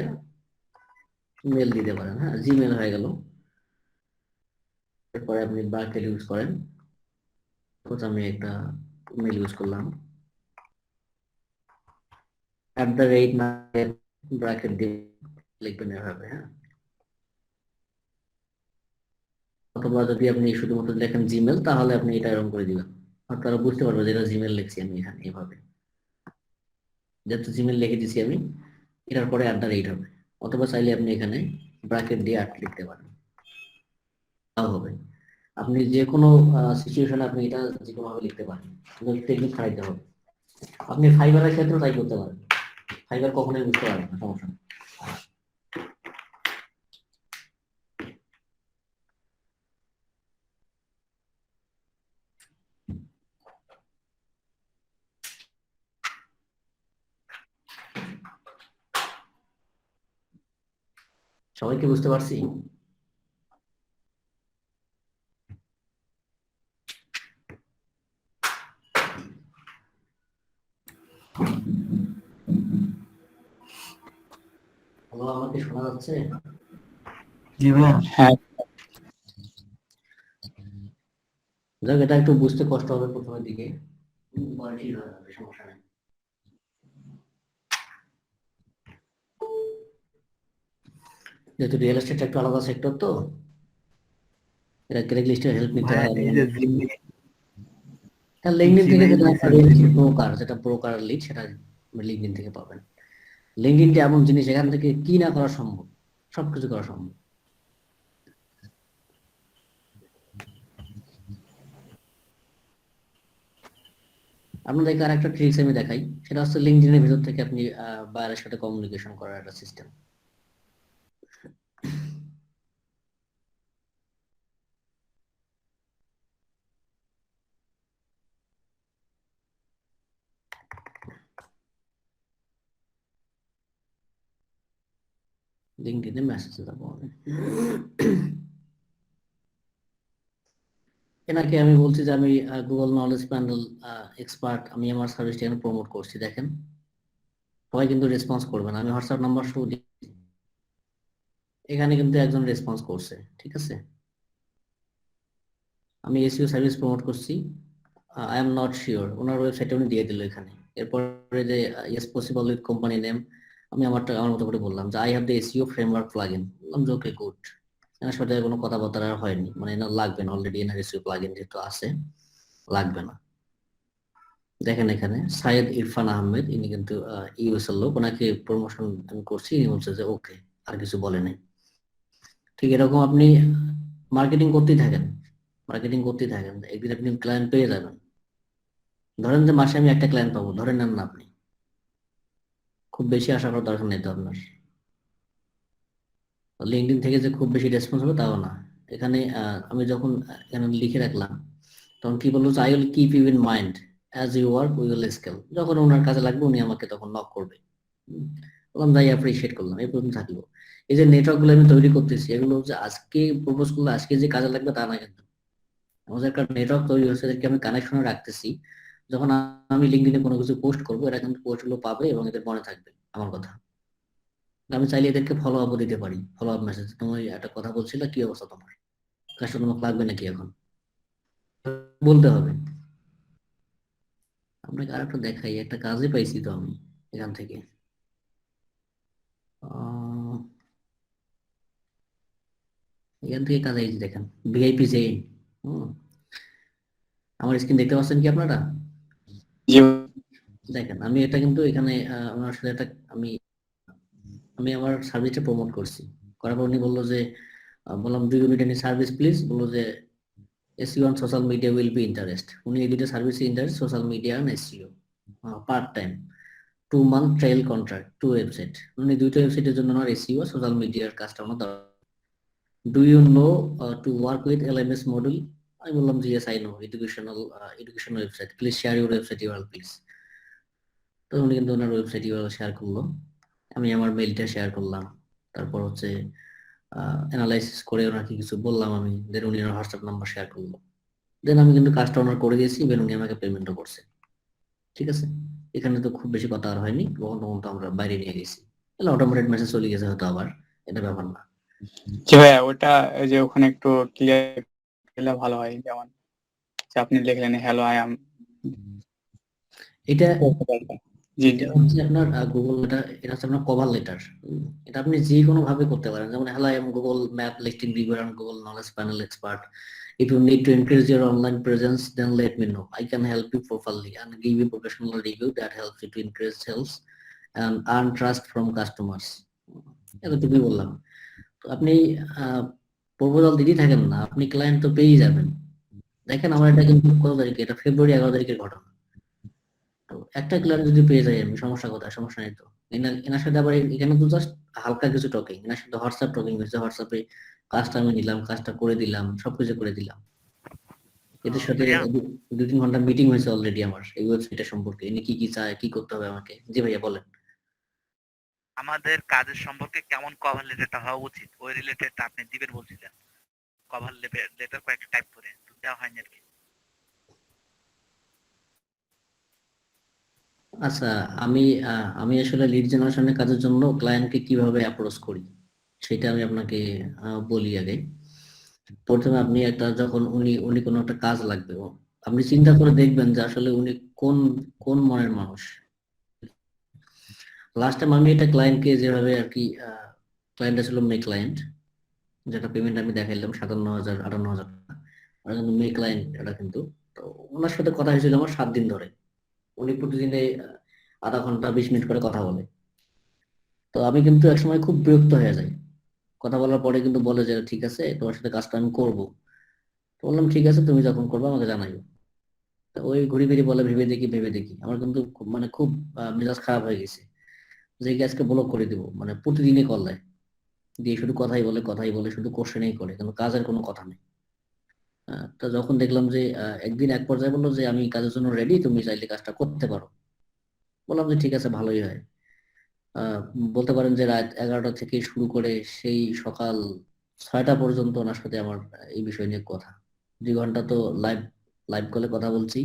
মেল দিতে পারেন, হ্যাঁ, জিমেল হয়ে গেল। এরপরে আপনি ব্র্যাকেট ইউজ করেন, আমি একটা মেল ইউজ করলাম, @ ব্র্যাকেট দিয়ে লিখবেন এভাবে, হ্যাঁ। অথবা যদি আপনি শুধুমাত্র লেখেন জিমেল, তাহলে আপনি এটা এরকম করে দিবেন, তারা বুঝতে পারবে যে এটা জিমেল লিখছি আমি এখানে, এভাবে, যেহেতু জিমেল লিখে দিছি আমি, এটার পরে @ হবে। অথবা চাইলে আপনি এখানে ব্র্যাকেট দিয়ে লিখতে পারেন, তাও হবে। আপনি যে কোনো সিচুয়েশনে আপনি এটা যে কোনো ভাবে লিখতে পারেন, টেকনিক খাটাইতে হবে। আপনি ফাইবারের ক্ষেত্রে ট্রাই করতে পারেন, ফাইবার কখনোই বুঝতে পারবেন না, সমস্যা নেই। সবাইকে বুঝতে পারছি? হ্যালো, আমাকে শোনা যাচ্ছে? জি ভাইয়া। হ্যাঁ, যাক, এটা একটু বুঝতে কষ্ট হবে প্রথমের দিকে, পরে ঠিক হয়ে যাবে, সমস্যা নেই। যেহেতু রিয়েল এস্টেট একটু আলাদা সেক্টর, তো এটা ক্রেগ লিস্টের হেল্প নিতে ভাইয়া হয়। এই যে জিমেইল হ্যাঁ, লিঙ্কডইন থেকে যেটা দিছেন, রিয়েল এস্টেট ব্রোকার, যেটা ব্রোকার লিড, সেটা লিঙ্কডইন থেকে পাবেন। লিঙ্কডইনটা এমন জিনিস, এখান থেকে কি না করা সম্ভব, সবকিছু করা সম্ভব। আপনাদেরকে আর একটা ট্রিক্স আমি দেখাই, সেটা হচ্ছে লিঙ্কডইনের ভিতর থেকে আপনি বাইরের সাথে কমিউনিকেশন করার একটা সিস্টেম। লিঙ্কডইনে মেসেজ দেবো আমি। এনাকে আমি বলছি যে আমি গুগল নলেজ প্যানেল এক্সপার্ট, আমি আমার সার্ভিসটি এখানে প্রমোট করছি। দেখেন সবাই কিন্তু রেসপন্স করবে না, আমি হোয়াটসঅ্যাপ নাম্বার শো দিই, এখানে কিন্তু একজন রেসপন্স করছে, ঠিক আছে। আমি এসইও সার্ভিস প্রমোট করছি, আই এম নট শিওর, ওনার ওয়েবসাইটে উনি দিয়ে দিল এখানে। এরপরে যে yes possible with company name, আমি আমার মতো করে বললাম যে I have the SEO framework plugin, বললাম যে ওকে গুড। এনার সাথে কোনো কথাবার্তা আর হয়নি, মানে এনার লাগবে না, অলরেডি এনার এসইও প্লাগইন যেহেতু আছে, লাগবে না। দেখেন এখানে সাইয়েদ ইরফান আহমেদ, ইনি কিন্তু ইউএস এর লোক, ওনাকে প্রমোশন আমি করছি, ইনি বলছে যে ওকে, আর কিছু বলে নাই। ঠিক এরকম আপনি মার্কেটিং করতেই থাকেন, একদিন আপনি ক্লায়েন্ট পেয়ে যাবেন। ধরেন যে মাসে আমি একটা ক্লায়েন্ট পাবো, ধরে নেন না, আপনি খুব বেশি আশা করার দরকার নেই তো আপনার। লিঙ্কডইন থেকে যে খুব বেশি রেসপন্স হবে তাও না। এখানে আমি যখন এখানে লিখে রাখলাম, তখন কি বললো, I will keep you in mind as you work we will scale. যখন ওনার কাজে লাগবে উনি আমাকে তখন নক করবে। বললাম যাই, অ্যাপ্রিশিয়েট করলাম, এই পর্যন্ত থাকলো। এই যে নেটওয়ার্ক গুলো আমি তৈরি করতেছি, এগুলো হচ্ছে আজকে প্রপোজ করলে আজকে যে কাজে লাগবে তা না, কিন্তু আমাদের একটা নেটওয়ার্ক তৈরি হচ্ছে, এদেরকে আমি কানেকশনে রাখতেছি। যখন আমি লিঙ্কডইনে কোনো কিছু পোস্ট করবো, এরা কিন্তু পোস্ট গুলো পাবে এবং এদের মনে থাকবে আমার কথা। আমি চাইলে এদেরকে ফলো আপও দিতে পারি, ফলো আপ মেসেজ, তুমি একটা কথা বলছিলে, কি অবস্থা তোমার, কাজটা তোমাকে লাগবে নাকি এখন, বলতে হবে। আপনাকে আর একটা দেখাই, একটা কাজে পাইছি তো আমি এখান থেকে। এখান থেকে কাজ, এই যে দেখেন ভিআইপি চেইন। আমার স্ক্রিন দেখতে পাচ্ছেন কি আপনারা? জি দেখেন আমি এটা কিন্তু এখানে ওনার সাথে একটা আমি আমি আমার সার্ভিসটা প্রমোট করছি, করার পর উনি বললো যে বললাম do you need any service please, বললো যে SEO on social media will be interest. উনি এই দুটো সার্ভিসে interest, social media and SEO, part time, 2 month trial contract, 2 website. উনি দুইটা ওয়েবসাইটের জন্য ওনার এসইও সোশ্যাল মিডিয়ার কাজটা ওনার দরকার। Do you know to work with LMS model? আমি বললাম যে yes I know, educational website, please share your website URL please. তো উনি কিন্তু ওনার ওয়েবসাইট ইউআরএল শেয়ার করলো, আমি আমার মেইলটা শেয়ার করলাম, তারপর হচ্ছে অ্যানালাইসিস করে ওনাকে কিছু বললাম আমি, দেন উনি ওনার হোয়াটসঅ্যাপ নাম্বার শেয়ার করলো, দেন আমি কিন্তু কাজটা ওনার করে দিয়েছি, ইভেন উনি আমাকে পেমেন্টও করছে। ঠিক আছে, এখানে তো খুব বেশি কথা আর হয়নি, তখন তখন তো আমরা বাইরে নিয়ে গেছি, তাহলে অটোমেটেড মেসেজ চলে গেছে হয়তো, আবার এটা ব্যাপার না। জি ভাইয়া, ওটা ওই যে ওখানে একটু ক্লিয়ার করলে ভালো হয়, যেমন যে আপনি লিখলেন হ্যালো আই অ্যাম, এটা জি এটা হচ্ছে আপনার গুগল, এটা হচ্ছে আপনার কভার লেটার। এটা আপনি যে কোনো ভাবে করতে পারেন, যেমন hello I M Google map listing reviewer and Google knowledge panel expert, if you need to increase your online presence then let me know, I can help you properly and give you professional review that helps you to increase sales and earn trust from customers। এতটুকুই বললাম। তো আপনি proposal দিতেই থাকেন না, আপনি client তো পেয়েই যাবেন। দেখেন আমার এটা কিন্তু কত তারিখে, এটা ফেব্রুয়ারি 11 তারিখের ঘটনা। তো একটা ক্লায়েন্ট যদি পেয়ে যাই আমি, সমস্যা কোথায়? সমস্যা নেই তো। এনার সাথে আবার এখানে তো জাস্ট হালকা কিছু টকিং, এনার সাথে হোয়াটসঅ্যাপ টকিং হয়েছে, হোয়াটসঅ্যাপে কাজটা আমি নিলাম, কাজটা করে দিলাম, সবকিছু করে দিলাম। এদের সাথে 2-3 ঘন্টা মিটিং হয়েছে অলরেডি আমার এই ওয়েবসাইটটা সম্পর্কে, ইনি কি কি চায়, কি করতে হবে আমাকে। জি ভাইয়া বলেন। আমাদের কাজের সম্পর্কে কেমন কভার লেটারটা হওয়া উচিত, ওই রিলেটেড আপনি দিবেন বলছিলেন, কভার লেটার কয়েকটা টাইপ করে, তো দেওয়া হয়নি আর কি। আচ্ছা, আমি আমি আসলে লিড জেনারেশনের কাজের জন্য ক্লায়েন্টকে কিভাবে অ্যাপ্রোচ করি সেটা আমি আপনাকে বলি আগে। প্রথমে আপনি একটা, যখন উনি উনি কোনো একটা কাজ লাগবে, আপনি চিন্তা করে দেখবেন যে আসলে উনি কোন কোন মনের মানুষ। লাস্ট টাইম আমি এটা ক্লায়েন্টকে যেভাবে আর কি ক্লায়েন্টটা ছিল মে ক্লায়েন্ট, যেটা পেমেন্ট আমি দেখাইলাম 57,000 58,000 টাকা, আর কিন্তু মে ক্লায়েন্ট এটা কিন্তু। তো ওনার সাথে কথা হয়েছিল আমার 7 দিন ধরে। উনি প্রতিদিনে আধা ঘন্টা 20 মিনিট করে কথা বলে। তো আমি কিন্তু একসময় খুব বিরক্ত হয়ে যাই। কথা বলার পরে কিন্তু বলে যে ঠিক আছে তোমার সাথে কাজটা আমি করবো। তো বললাম ঠিক আছে, তুমি যখন করবে আমাকে জানাইও। তো ওই ঘুরি ফিরি বলে ভেবে দেখি ভেবে দেখি, আমার কিন্তু মানে খুব মেজাজ খারাপ হয়ে গেছে যে এই আজকে ব্লক করে দিব। মানে প্রতিদিনই কল দেয়, দিয়ে শুধু কথাই বলে শুধু কোশ্চেনই করে, কিন্তু কাজের কোনো কথা নেই। তো যখন দেখলাম যে একদিন এক পর্যায়ে বললো যে আমি কাজের জন্য রেডি, তুমি চাইলে কাজটা করতে পারো। বললাম যে ঠিক আছে, ভালোই হয়। আহ, বলতে পারেন যে রাত 11টা থেকে শুরু করে সেই সকাল 6টা পর্যন্ত ওনার সাথে আমার এই বিষয় নিয়ে কথা। 2 ঘন্টা তো লাইভ লাইভ কলে কথা বলছি,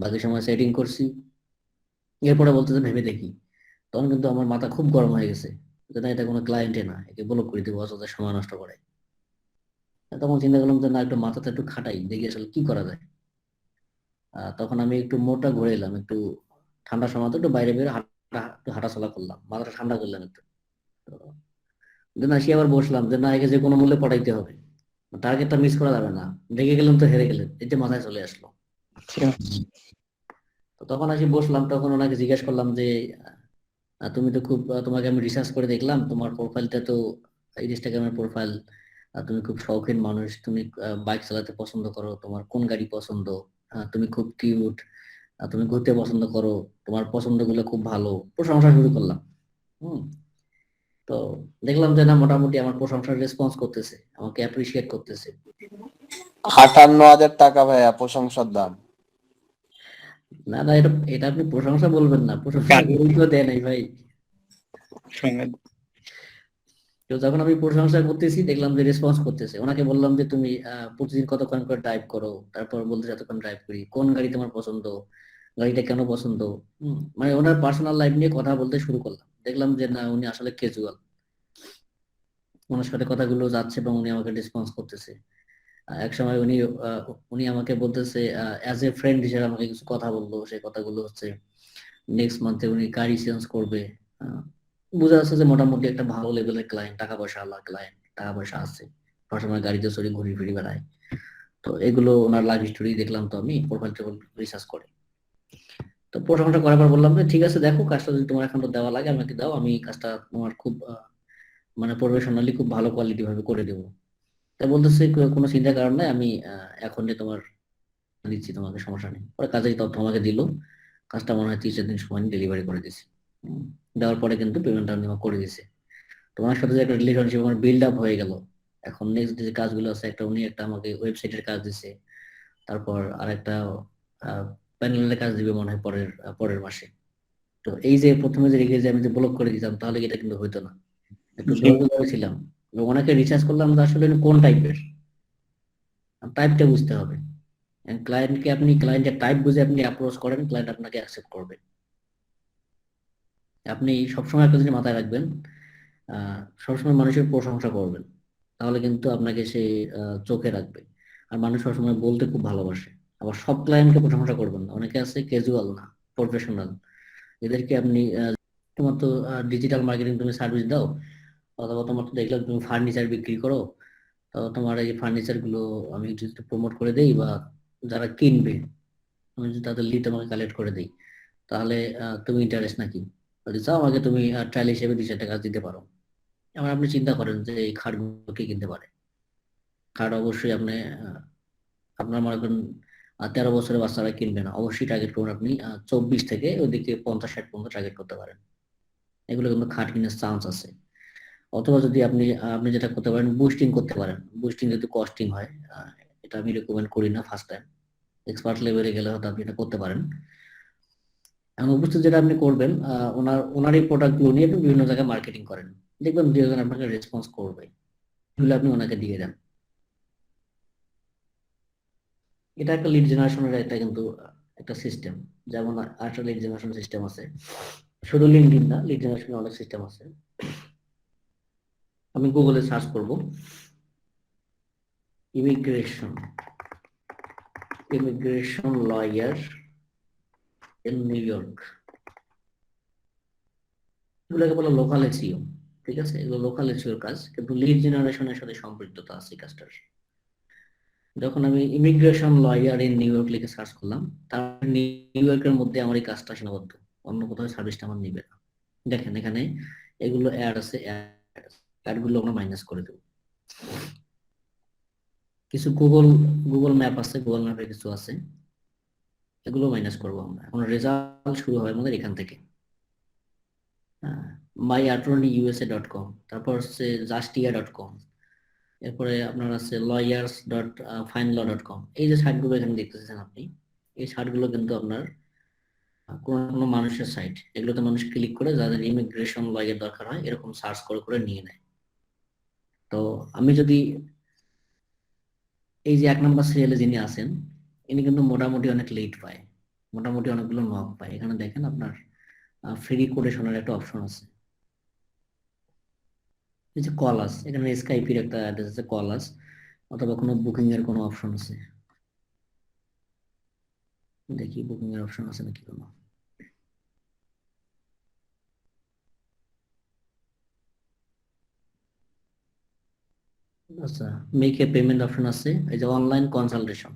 বাকি সময় সেটিং করছি। এরপরে বলতেছে ভেবে দেখি। তখন কিন্তু আমার মাথা খুব গরম হয়ে গেছে যে না, এটা কোনো ক্লায়েন্টে না, একে ব্লক করে দিব, অযথা সময় নষ্ট করে। তখন চিন্তা করলাম যে না, একটু মাথাটা একটু খাটাই, দেখি আসলে কি করা যায়। তখন আমি একটু মোড়টা ঘুরে এলাম, একটু ঠান্ডার সময় তো একটু বাইরে বের একটু হাঁটাচলা করলাম, মাথাটা ঠান্ডা করলাম একটু। তো দেন আসি আবার বসলাম যে না, একে যে কোনো মূল্যে পটাইতে হবে, টার্গেটটা মিস করা যাবে না। রেগে গেলাম তো হেরে গেলেন, এই যে মাথায় চলে আসলো। ঠিক তো তখন আসি বসলাম, তখন ওনাকে জিজ্ঞেস করলাম যে তুমি তো খুব তোমাকে আমি রিসার্চ করে দেখলাম, তোমার প্রোফাইলটা তো ইনস্টাগ্রামের প্রোফাইল, তুমি খুব শৌখিন মানুষ, তুমি বাইক চালাতে পছন্দ করো, তোমার কোন গাড়ি পছন্দ, তুমি খুব কিউট, তুমি ঘুরতে পছন্দ করো, তোমার পছন্দগুলো খুব ভালো, প্রশংসা শুরু করলাম। হুম। তো দেখলাম যে না, মোটামুটি আমার প্রশংসার রেসপন্স করতেছে, আমাকে অ্যাপ্রিসিয়েট করতেছে। 58,000 টাকা ভাইয়া প্রশংসার দাম। না না, এটা এটা আপনি প্রশংসা বলবেন না, প্রশংসা তো দেয় নাই ভাই। সঙ্গে তো যখন আমি প্রশংসা করতেছি দেখলাম যে রেসপন্স করতেছে। ওনাকে বললাম যে তুমি প্রতিদিন কতক্ষণ করে ড্রাইভ করো, তারপর বলতেছে এতক্ষণ ড্রাইভ করি, কোন গাড়ি তোমার পছন্দ, গাড়িটা কেন পছন্দ। মানে ওনার পার্সোনাল লাইফ নিয়ে কথা বলতে শুরু করলাম, দেখলাম যে না, উনি আসলে ক্যাজুয়াল, ওনার সাথে কথাগুলো যাচ্ছে এবং উনি আমাকে রেসপন্স করতেছে। এক সময় উনি আমাকে বলতেছে অ্যাজ এ ফ্রেন্ড হিসেবে আমাকে কিছু কথা বললো, সেই কথাগুলো হচ্ছে নেক্সট মান্থে উনি গাড়ি চেঞ্জ করবে। আহ, বোঝা যাচ্ছে যে মোটামুটি একটা ভালো লেভেলের ক্লায়েন্ট, টাকা পয়সা আলা ক্লায়েন্ট, টাকা পয়সা আছে, সবসময় গাড়িতে চড়ে ঘুরে ফিরে বেড়ায়। তো এগুলো ওনার লাইফ হিস্টোরি দেখলাম তো আমি প্রোফাইল টোফাইল রিসার্চ করে। তো প্রশংসা করার পর বললাম যে ঠিক আছে, দেখো কাজটা যদি তোমার এখন তো দেওয়া লাগে আমাকে দাও, আমি কাজটা তোমার খুব মানে প্রফেশনালি খুব ভালো কোয়ালিটি ভাবে করে দেবো। তাই বলতেছে কোনো চিন্তার কারণ নাই, আমি এখনই তোমার দিচ্ছি, তোমাকে সমস্যা নেই। পরে কাজের তথ্য আমাকে দিল, কাজটা মনে হয় 3-4 দিন সময় ডেলিভারি করে দিছি। দেওয়ার পরে কিন্তু পেমেন্টটা নেওয়া করে দিছে। তোমার সাথে যে একটা রিলেশনশিপ আমার বিল্ড আপ হয়ে গেল। এখন নেক্সট যে কাজগুলো আছে, উনি একটা আমাকে ওয়েবসাইটের কাজ দিছে, তারপর আরেকটা প্যানেলের কাজ দিবে মনে হয় পরের মাসে। তো এই যে প্রথমে যে রেখে যে আমি যে ব্লক করে দিতাম, তাহলে এটা কিন্তু হইতো না। একটু ধৈর্য ধরেছিলাম এবং ওনাকে রিসার্চ করলাম যে আসলে উনি কোন টাইপের, টাইপটা বুঝতে হবে। ক্লায়েন্টকে আপনি ক্লায়েন্টের টাইপ বুঝে আপনি অ্যাপ্রোচ করেন, ক্লায়েন্ট আপনাকে অ্যাকসেপ্ট করবে। আপনি সবসময় একটা জিনিস মাথায় রাখবেন, সবসময় মানুষের প্রশংসা করবেন, তাহলে কিন্তু আপনাকে সে চোখে রাখবে। আর মানুষ সবসময় বলতে খুব ভালোবাসে। আবার সব ক্লায়েন্টকে প্রশংসা করবেন না, অনেকে আছে ক্যাজুয়াল না, প্রফেশনাল, এদেরকে আপনি তোমার তো ডিজিটাল মার্কেটিং তুমি সার্ভিস দাও, অথবা তোমার তো দেখলাম তুমি ফার্নিচার বিক্রি করো, তো তোমার এই ফার্নিচার গুলো আমি যদি প্রমোট করে দেই, বা যারা কিনবে আমি যদি তাদের লিড আমাকে কালেক্ট করে দেই, তাহলে তুমি ইন্টারেস্ট নাকি? যদি চাও আমাকে তুমি ট্রায়াল হিসেবে 2-4 টাকা দিতে পারো। এবার আপনি চিন্তা করেন যে এই খাটগুলো কে কিনতে পারে। খাট অবশ্যই আপনি আপনার মনে করেন 13 বছরের বাচ্চারা কিনবে না, অবশ্যই টার্গেট করুন আপনি 24 থেকে ওইদিকে 50-60 পর্যন্ত টার্গেট করতে পারেন। এগুলো কিন্তু খাট কেনার চান্স আছে। অথবা যদি আপনি আপনি যেটা করতে পারেন, বুস্টিং করতে পারেন। বুস্টিং যদি কস্টিং হয়, এটা আমি রেকমেন্ড করি না ফার্স্ট টাইম। এক্সপার্ট লেভেলে গেলে হয়তো আপনি এটা করতে পারেন। এবং উপস্থিত যেটা আপনি করবেন, ওনার এই প্রোডাক্ট গুলো নিয়ে আপনি বিভিন্ন জায়গায় মার্কেটিং করেন, দেখবেন 2 জন আপনাকে রেসপন্স করবে, এগুলো আপনি ওনাকে দিয়ে দেন। এটা একটা লিড জেনারেশনের একটা কিন্তু একটা সিস্টেম। যেমন আরেকটা লিড জেনারেশন সিস্টেম আছে, শুধু লিঙ্কডইন না, লিড জেনারেশনের অনেক সিস্টেম আছে। আমি গুগলে সার্চ করব immigration immigration lawyer in new York, এগুলোকে বলে লোকাল এসইও। ঠিক আছে, এগুলো লোকাল এসইওর কাজ, কিন্তু লিড জেনারেশনের সাথে সম্পৃক্ততা আছে এই কাজটার। যখন আমি immigration lawyer in new York লিখে সার্চ করলাম, তার নিউ ইয়র্কের মধ্যে আমার এই কাজটা সীমাবদ্ধ, অন্য কোথাও সার্ভিসটা আমার নিবে না। দেখেন এখানে এগুলো অ্যাড আছে, অ্যাড গুলো আমরা মাইনাস করে দেবো। কিছু গুগল ম্যাপ আছে, গুগল ম্যাপে কিছু আছে, এগুলো মাইনাস করবো আমরা। এখন রেজাল্ট শুরু হয় আমাদের এখান থেকে, myattorneyusa.com, তারপর হচ্ছে justia.com, এরপরে আপনার আছে lawyers.findlaw.com। এই যে সাইটগুলো এখানে দেখতেছেন আপনি, এই সাইটগুলো কিন্তু আপনার কোনো কোনো মানুষের সাইট, এগুলোতে মানুষ ক্লিক করে যাদের ইমিগ্রেশন লয়ের দরকার হয় এরকম সার্চ করে করে নিয়ে নেয়। তো আমি যদি এই যে 1 নম্বর সিরিয়ালে যিনি আছেন, ইনি কিন্তু মোটামুটি অনেক লেট পায়, মোটামুটি অনেকগুলো নক পায়। এখানে দেখেন আপনার ফ্রি কোটেশনের একটা অপশন আছে, এই যে কল আস, এখানে স্কাইপির একটা অ্যাড্রেস আছে, কল আস, অথবা কোনো বুকিং এর কোনো অপশন আছে, দেখি বুকিং এর অপশন আছে নাকি কোনো। আচ্ছা, মেক এ পেমেন্ট অপশন আছে, এই যে অনলাইন কনসালটেশন,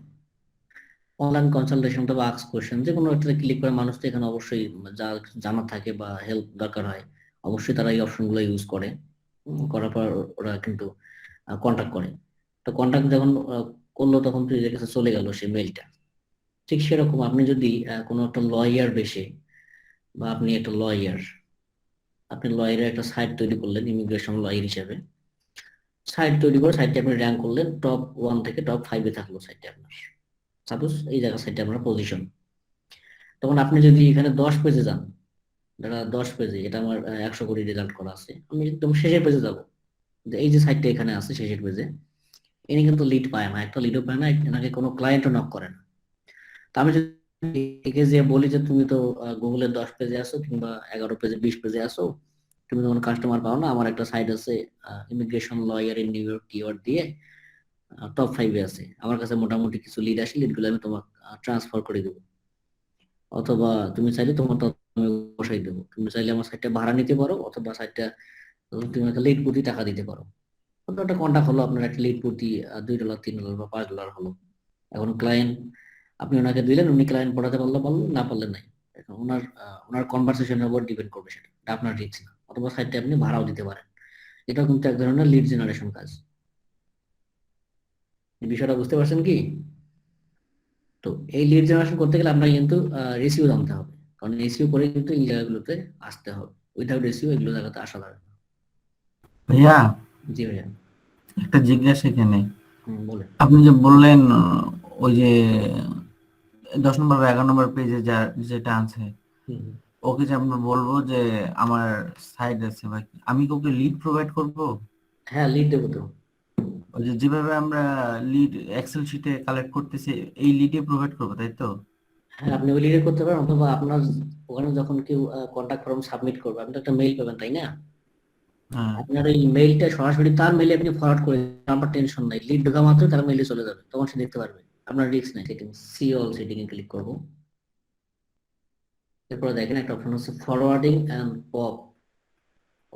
অনলাইন কনসালটেশন বা আস্ক কোশ্চেন, যে কোনো একটা ক্লিক করে মানুষ তো এখানে অবশ্যই যা জানা থাকে বা হেল্প দরকার হয় অবশ্যই তারা এই অপশনগুলো ইউজ করে। করার পর ওরা কিন্তু কন্টাক্ট করে। তো কন্টাক্ট যখন করলো তখন তো এদের কাছে চলে গেল সেই মেইলটা। ঠিক সেরকম আপনি যদি কোনো একটা লয়ার বেশে, বা আপনি একটা লয়ার, আপনি লয়ারের একটা সাইট তৈরি করলেন ইমিগ্রেশন লয়ার হিসেবে, সাইট তৈরি করে সাইটটা আপনি র্যাঙ্ক করলেন, টপ 1 থেকে টপ 5-এ থাকলো সাইটটা আপনার, সাপোজ এই জায়গা সাইটটা আপনার পজিশন। তখন আপনি যদি এখানে 10 পেজে যান, যারা 10 পেজে, এটা আমার 100 কোটি রেজাল্ট করা আছে, আমি একদম শেষের পেজে যাব, এই যে সাইটটা এখানে আছে শেষের পেজে, ইনি কিন্তু লিড পায় না, একটা লিডও পায় না, এনাকে কোনো ক্লায়েন্টও নক করে না। তা আমি যদি একে যে বলি যে তুমি তো গুগলের 10 পেজে আছো কিংবা 11 পেজে 20 পেজে আছো, তুমি তো কোনো কাস্টমার পাও না, আমার একটা সাইট আছে immigration lawyer in new York keyword দিয়ে টপ 5-এ আছে, আমার কাছে মোটামুটি কিছু লিড আসে, লিডগুলো আমি তোমাকে ট্রান্সফার করে দেবো, অথবা তুমি চাইলে তোমার আমি বসাই দেবো, তুমি চাইলে আমার সাইটটা ভাড়া নিতে পারো, অথবা সাইটটা তুমি একটা লিড প্রতি টাকা দিতে পারো। একটা কন্টাক্ট হলো আপনার, একটা লিড প্রতি $2, $3 বা $5 হলো। এখন ক্লায়েন্ট আপনি ওনাকে দিলেন, উনি ক্লায়েন্ট পড়াতে পারলো পারলো, না পারলে নাই। এখন ওনার কনভারসেশনের উপর ডিপেন্ড করবে, সেটা এটা আপনার রিস্ক না। অথবা সাইটটা আপনি ভাড়াও দিতে পারেন, এটাও কিন্তু এক ধরনের লিড জেনারেশন কাজ। এই বিষয়টা বুঝতে পারছেন কি? তো এই লিড জেনারেশন করতে গেলে আপনাকে কিন্তু রেসিও জানতে হবে, কারণ রেসিও করে কিন্তু এই জায়গাগুলোতে আসতে হবে, উইদাউট রেসিও এগুলো জায়গাতে আসা যাবে না। ভাইয়া জি ভাইয়া। একটা জিজ্ঞাসা এখানে, বলেন। আপনি যে বললেন ওই যে 10 নম্বর বা 11 নম্বর পেজে যেটা আছে, ওকে যে আমরা বলবো যে আমার সাইট আছে, বা আমি কি ওকে লিড প্রোভাইড করব? হ্যাঁ, লিড দেবো তো। ওই যে যেভাবে আমরা লিড এক্সেল শিটে কালেক্ট করতেছি, এই লিডে প্রোভাইড করবো, তাই তো? হ্যাঁ, আপনি ওই লিডে করতে পারেন, অথবা আপনার ওখানে যখন কেউ কন্ট্যাক্ট ফর্ম সাবমিট করবে, আপনি তো একটা মেইল পাবেন তাই না? হ্যাঁ। আপনার এই মেইলটা সরাসরি তার মেইলে আপনি ফরওয়ার্ড করে দিন, আমার টেনশন নাই, লিড ঢোকা মাত্র তার মেইলে চলে যাবে, তখন সে দেখতে পারবে, আপনার রিস্ক নাই। সেটিং, সি অল সেটিং এ ক্লিক করব, এরপরে দেখেন একটা অপশন আছে forwarding and POP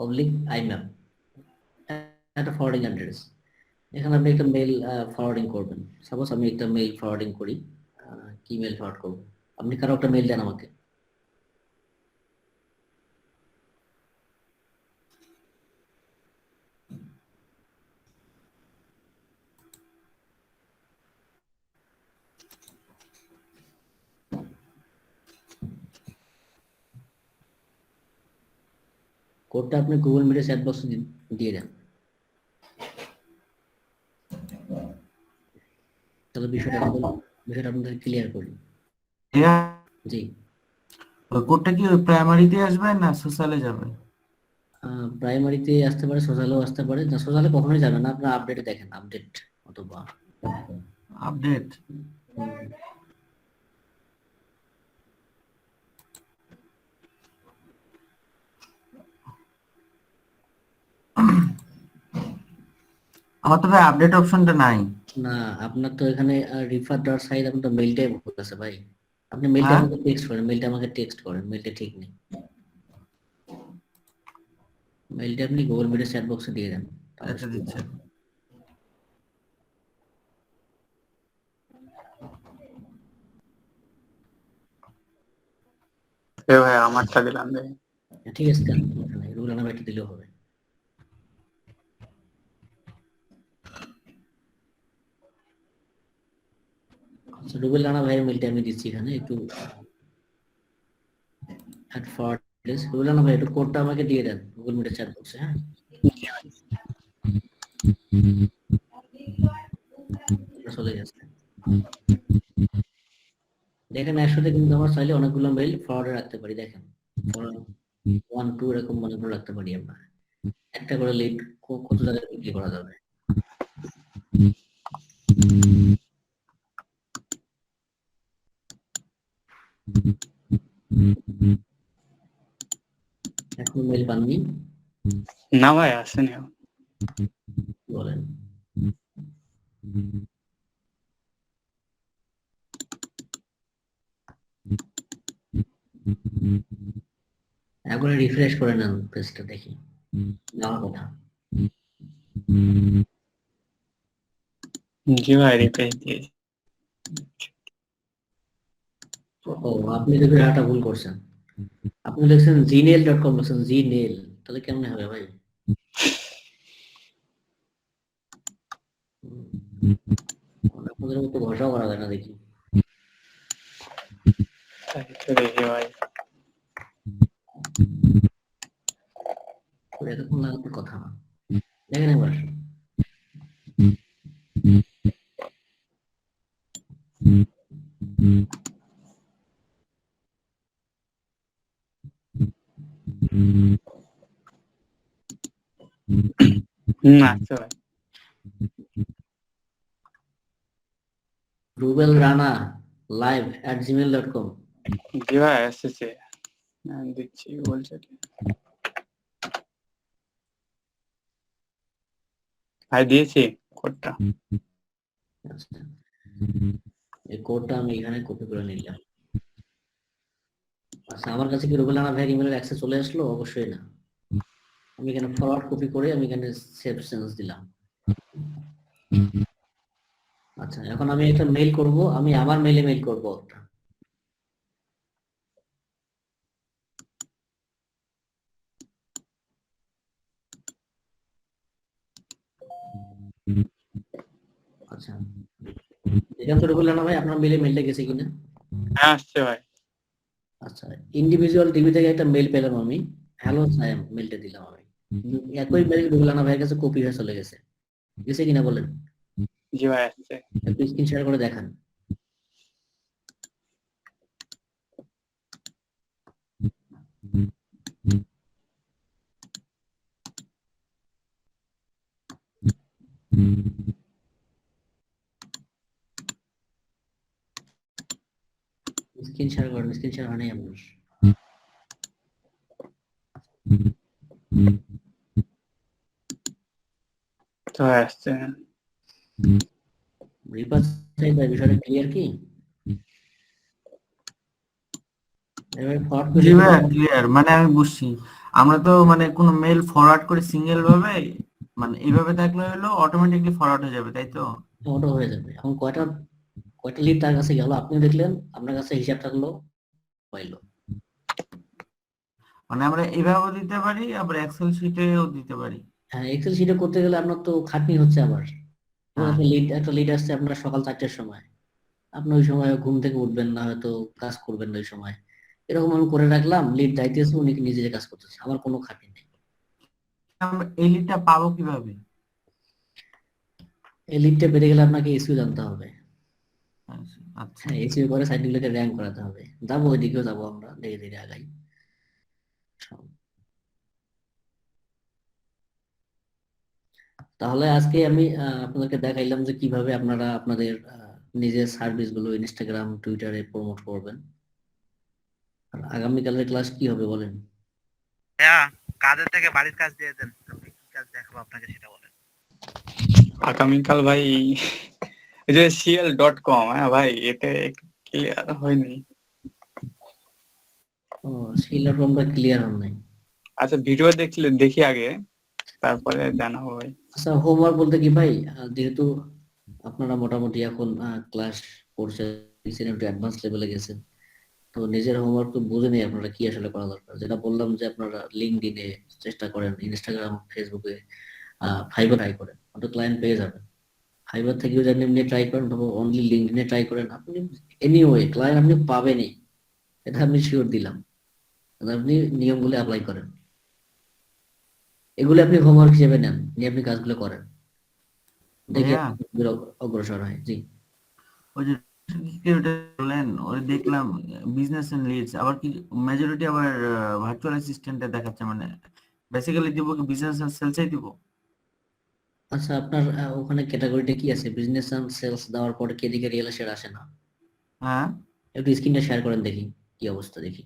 oblique IMAP, একটা ফরওয়ার্ডিং অ্যাড্রেস। এখানে আপনি একটা মেইল ফরওয়ার্ডিং করবেন, সাপোজ আমি একটা মেইল ফরওয়ার্ডিং করি, কি মেইল ফরওয়ার্ড করব, আপনি কারো একটা মেইল দেন আমাকে, কোডটা আপনি গুগল মিটে চ্যাট বক্সে দিয়ে দেন, তাহলে বিষয়টা আপনাদের ক্লিয়ার করি। ভাইয়া, জি, ওই কোডটা কি ওই প্রাইমারিতে আসবে না সোশ্যালে যাবে? প্রাইমারিতে আসতে পারে, সোশ্যালেও আসতে পারে, না সোশ্যালে কখনোই যাবে না, আপনার আপডেটে দেখেন, আপডেট অথবা আপডেট। আমার তো ভাই আপডেট অপশনটা নাই। না, আপনার তো এখানে রিফার ডট সাইড, আপনার তো মেইলটাই ভুল আছে ভাই, আপনি মেইলটা হ্যাঁ, আমাকে টেক্সট করেন, মেইলটা আমাকে টেক্সট করেন, মেইলটা ঠিক নেই। মেইলটা আপনি গুগল মিটের চ্যাট বক্সে দিয়ে দেন। আচ্ছা দিচ্ছে। ভাই আমারটা দিলাম ভাই। ঠিক আছে, কেন রুবেল রানা ভাইটা দিলেও হবে। আচ্ছা, রুবেল রানা ভাইয়ের মেইলটা আমি দিচ্ছি এখানে, একটু add forward please. Rubel Rana ভাই একটু কোডটা আমাকে দিয়ে দেন গুগল মিটের চ্যাট বক্সে। হ্যাঁ, চলে গেছে। দেখেন একসাথে কিন্তু আমার চাইলে অনেকগুলো মেইল ফরওয়ার্ডে রাখতে পারি। দেখেন 1 2 এরকম মনে করে রাখতে পারি আমরা। একটা করে লিড কত জায়গায় বিক্রি করা যাবে। এখন মেইল পাননি না ভাই আসেনি এখন। বলেন? একবার রিফ্রেশ করে নেন পেজটা, দেখি যাওয়ার কথা। জি ভাই রিপ্লাই দিয়েছি। ও, আপনি তো একটা ভুল করছেন। আপনি লিখছেন gmail.com, লিখছেন gmail, তাহলে কেমন হবে ভাই? আপনাদের মতো ভরসা করা যায় না দেখি। তাই তো দেখি ভাই। এতক্ষণ লাগানোর কথা না। দেখেন একবার। না আচ্ছা ভাই। রুবেল রানা live@gmail.com। জি ভাই এসেছে, দিচ্ছি বলছে। ভাই দিয়েছি কোডটা। আচ্ছা, এই কোডটা আমি এখানে কপি করে নিলাম। আচ্ছা, আমার কাছে কি রুবেল রানা ভাইয়ের ইমেলের অ্যাক্সেস চলে আসলো? অবশ্যই না। আমি এখানে ফরওয়ার্ড কপি করে আমি এখানে সেভ চেঞ্জ দিলাম। আচ্ছা, এখন আমি একটা মেইল করব, আমি আমার মেইলে মেইল করব একটা। আচ্ছা, এখান থেকে বললেন না ভাই আপনার মেইলে মেইলটা গেছে কিনা? হ্যাঁ আসছে ভাই। আচ্ছা, ইন্ডিভিজুয়াল টিভি থেকে একটা মেইল পেলাম আমি, হ্যালো সায়েম, মেইলটা দিলাম আমি। একই মেইল রুবেলানা ভাইয়ের কাছে কপি হয়ে চলে গেছে। গেছে কিনা বলেন? জি ভাই আসছে। একটু স্ক্রিন শেয়ার করে দেখান। স্ক্রিন শেয়ার করেন, স্ক্রিন শেয়ার হয় নাই আপনার। তো ভাই আসছে। রিপাস সাইড ভাই, বিষয়টা ক্লিয়ার কি? এবারে ফরওয়ার্ড জি করে ভাই ক্লিয়ার, মানে আমি বুঝছি। আমরা তো মানে কোনো মেল ফরওয়ার্ড করে সিঙ্গেল ভাবে, মানে এইভাবে থাকলে হলো অটোমেটিকলি ফরওয়ার্ড হয়ে যাবে, তাই তো? অটো হয়ে যাবে। এখন কয়টা কয়টা লিড তার কাছে গেল আপনি দেখলেন, আপনার কাছে হিসাব থাকলো, পাইলো। মানে আমরা এইভাবেও দিতে পারি, আবার এক্সেল শিটেও দিতে পারি। হ্যাঁ, এক্সেল শিটে করতে গেলে আপনার তো খাটনি হচ্ছে আবার। হ্যাঁ। একটা লিড আসছে আপনার সকাল 4টার সময়, আপনি ওই সময় ঘুম থেকে উঠবেন না, হয়তো কাজ করবেন না ওই সময়। এরকম আমি করে রাখলাম, লিড যাইতেছে, উনি নিজে কাজ করতেছে, আমার কোনো খাটনি নেই। আমরা এই লিডটা পাবো কিভাবে? এই লিডটা পেতে গেলে আপনাকে এসইও জানতে হবে। আচ্ছা হ্যাঁ, এসইও করে সাইটগুলোকে র্যাঙ্ক করাতে হবে। যাবো, ওইদিকেও যাবো, আমরা ধীরে ধীরে আগাই। তাহলে আজকে আমি আপনাদেরকে দেখাইলাম যে কিভাবে আপনারা আপনাদের নিজের সার্ভিস গুলো ইনস্টাগ্রাম টুইটারে প্রমোট করবেন। আর আগামীকালের ক্লাস কি হবে বলেন? হ্যাঁ, কাজের থেকে বাড়ির কাজ দিয়ে দেন, আমি কি কাজ দেখাবো আপনাকে সেটা বলেন। আগামীকাল ভাই এই যে cl.com, হ্যাঁ ভাই এটা ক্লিয়ার হয়নি। ও, স্কিল ডট কমটা ক্লিয়ার হন নাই। আচ্ছা ভিডিও দেখি আগে, তারপরে জানাবো ভাই। আচ্ছা হোমওয়ার্ক বলতে কি ভাই, যেহেতু আপনারা মোটামুটি এখন ক্লাস করছেন, একটু অ্যাডভান্স লেভেলে গেছেন, তো নিজের হোমওয়ার্ক তো বুঝে নেই আপনারা কি আসলে করা দরকার। যেটা বললাম যে আপনারা লিঙ্কডইনে চেষ্টা করেন, ইনস্টাগ্রাম, ফেসবুকে, ফাইবার ট্রাই করেন, অত ক্লায়েন্ট পেয়ে যাবেন। ফাইবার থেকেও যদি এমনি ট্রাই করেন অথবা অনলি লিঙ্কডইনে ট্রাই করেন, আপনি এনিওয়ে ক্লায়েন্ট আপনি পাবেনই, এটা আমি শিওর দিলাম। আর আপনি নিয়মগুলো অ্যাপ্লাই করেন, এগুলো আপনি হোমওয়ার্ক হিসেবে নেন, নিয়ে আপনি কাজগুলো করেন, দেখে ভাইয়া আপনার অগ্রসর হয়। জি ওই যে কি ওটা বললেন, ওই দেখলাম বিজনেস এন্ড লিডস, আবার কি মেজরিটি আবার ভার্চুয়াল অ্যাসিস্ট্যান্টে দেখাচ্ছে, মানে বেসিক্যালি দিব কি বিজনেস এন্ড সেলসই দিব? আচ্ছা, আপনার ওখানে ক্যাটাগরিটা কি আছে? বিজনেস এন্ড সেলস দেওয়ার পরে কি এদিকে রিয়েল এস্টেট আসে না? হ্যাঁ একটু স্ক্রিনটা শেয়ার করেন দেখি কি অবস্থা, দেখি।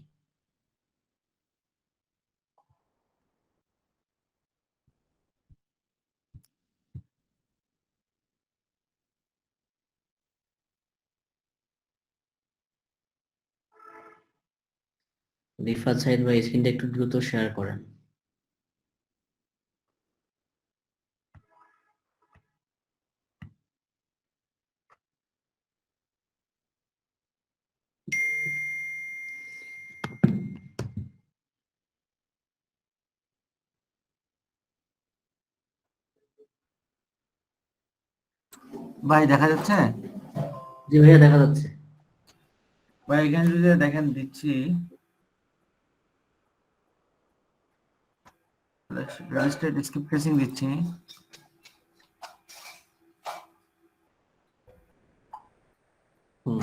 রিফাত সাইদ ভাই স্ক্রিনটা একটু দ্রুত শেয়ার করেন। ভাই দেখা যাচ্ছে? জি ভাইয়া দেখা যাচ্ছে। ভাই এখানে যদি দেখেন দিচ্ছি, রেজিস্টার্ড স্ক্রিপ্ট ট্রেসিং দিচ্ছি, হুম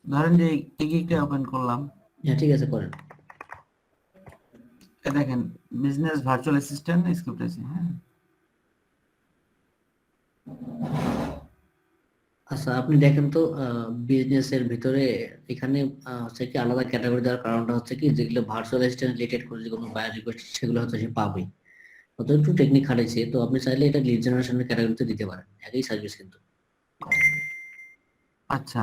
ধরেন যে এই গিগটা ওপেন করলাম, হ্যাঁ ঠিক আছে, করেন। এ দেখেন business virtual assistant script tracing. হ্যাঁ আচ্ছা আপনি দেখেন তো বিজনেস এর ভিতরে এখানে হচ্ছে কি আলাদা ক্যাটাগরি দেওয়ার কারণটা হচ্ছে কি, যেগুলো ভার্চুয়াল অ্যাসিস্ট্যান্ট রিলেটেড করে যে কোনো বায়ার রিকোয়েস্ট, সেগুলো হয়তো সে পাবেই, অত একটু টেকনিক খাটাইছে। তো আপনি চাইলে এটা লিড জেনারেশনের ক্যাটাগরিতে দিতে পারেন, একই সার্ভিস কিন্তু। আচ্ছা,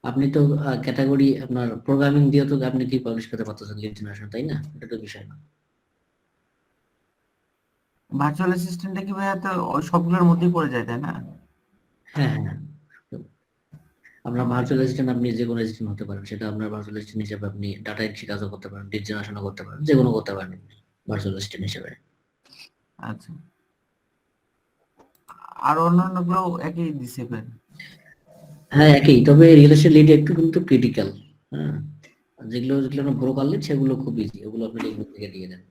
আপনি তো ক্যাটাগরি আপনার প্রোগ্রামিং দিয়ে তো আপনি কি পাবলিশ করতে পারতেছেন লিড জেনারেশন, তাই না? এটা তো বিষয় না। ভার্চুয়াল অ্যাসিস্ট্যান্টটা কি ভাইয়া তো ওই সবগুলোর মধ্যেই পড়ে যায় তাই না? হ্যাঁ হ্যাঁ হ্যাঁ। আপনার ভার্চুয়াল অ্যাসিস্ট্যান্ট আপনি যে কোনো অ্যাসিস্ট্যান্ট হতে পারেন, সেটা আপনার ভার্চুয়াল অ্যাসিস্ট্যান্ট হিসেবে আপনি ডাটা এন্ট্রি কাজও করতে পারেন, লিড জেনারেশনও করতে পারেন, যে কোনো করতে পারেন ভার্চুয়াল অ্যাসিস্ট্যান্ট হিসেবে। আচ্ছা, আর অন্যান্য গুলো একই দিছে ভাই? হ্যাঁ একই, তবে রিয়েল এস্টেট লিড একটু কিন্তু ক্রিটিক্যাল। হ্যাঁ, যেগুলো যেগুলো ব্রোকার লিড সেগুলো খুব ইজি, ওগুলো আপনি লিঙ্ক থেকে দিয়ে দেন।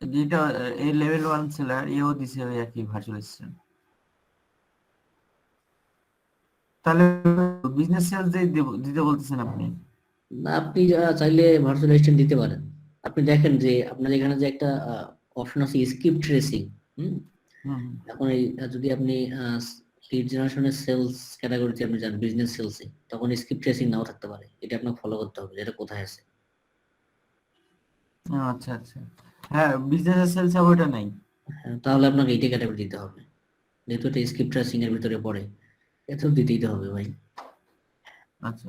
যেটা এই লেভেল 1 সেলার এও দিছে ওই একই ভার্চুয়াল অ্যাসিস্ট্যান্ট, তাহলে বিজনেস সেলস দিতে বলতেছেন আপনি? না, আপনি চাইলে ভার্চুয়াল অ্যাসিস্ট্যান্ট দিতে পারেন। আপনি দেখেন যে আপনার এখানে যে একটা অপশন আছে স্ক্রিপ্ট ট্রেসিং। হুম হুম এখন এই যদি আপনি লিড জেনারেশনের সেলস ক্যাটাগরিতে আপনি যান, বিজনেস সেলসে, তখন স্ক্রিপ্ট ট্রেসিং নাও থাকতে পারে। এটা আপনাকে ফলো করতে হবে, যেটা কোথায় আছে। আচ্ছা আচ্ছা, হ্যাঁ বিজনেস সেলস আবার ওটা নাই। হ্যাঁ, তাহলে আপনাকে এইটা ক্যাটাগরি দিতে হবে, যেহেতু এটা স্ক্রিপ্ট ট্রেসিং এর ভিতরে পড়ে, এটা তো দিতেই হবে ভাই। আচ্ছা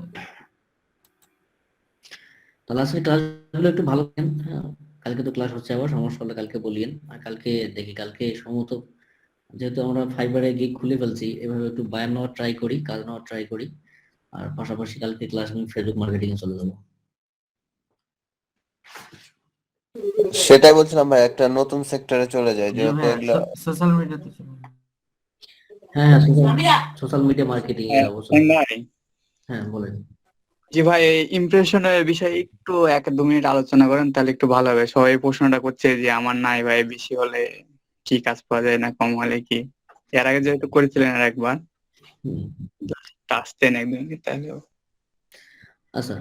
তাহলে আজকে ক্লাসগুলো একটু ভালো করেন। হ্যাঁ, কালকে তো ক্লাস হচ্ছে, আবার সমস্যা হলে কালকে বলিয়েন। আর কালকে দেখি, কালকে সম্ভবত যেহেতু আমরা ফাইবারে গিগ খুলে ফেলছি, এভাবে একটু বায়ার নেওয়ার ট্রাই করি, কাজ নেওয়ার ট্রাই করি। আর পাশাপাশি কালকে ক্লাস আমি ফেসবুক মার্কেটিং এ চলে যাবো। সেটাই বলছিলাম ভাই, একটা নতুন সেক্টরে চলে যায় জি যেহেতু ভাইয়া, এগুলো। সোশ্যাল মিডিয়াতে চলুন। হ্যাঁ হ্যাঁ, সোশ্যাল মিডিয়া মার্কেটিং এ হ্যাঁ যাবো। ভাই। হ্যাঁ বলেন। জি ভাই, এই ইমপ্রেশনের বিষয়ে একটু 1-2 মিনিট আলোচনা করেন তাহলে একটু ভালো হবে। সবাই প্রশ্নটা করছে যে আমার নাই ভাই, বেশি হলে কি কাজ পাওয়া যায়, না কম হলে কি। এর আগে যেহেতু করেছিলেন আর একবার, হুম, আসতেন 1-2 মিনিট তাহলে। আচ্ছা,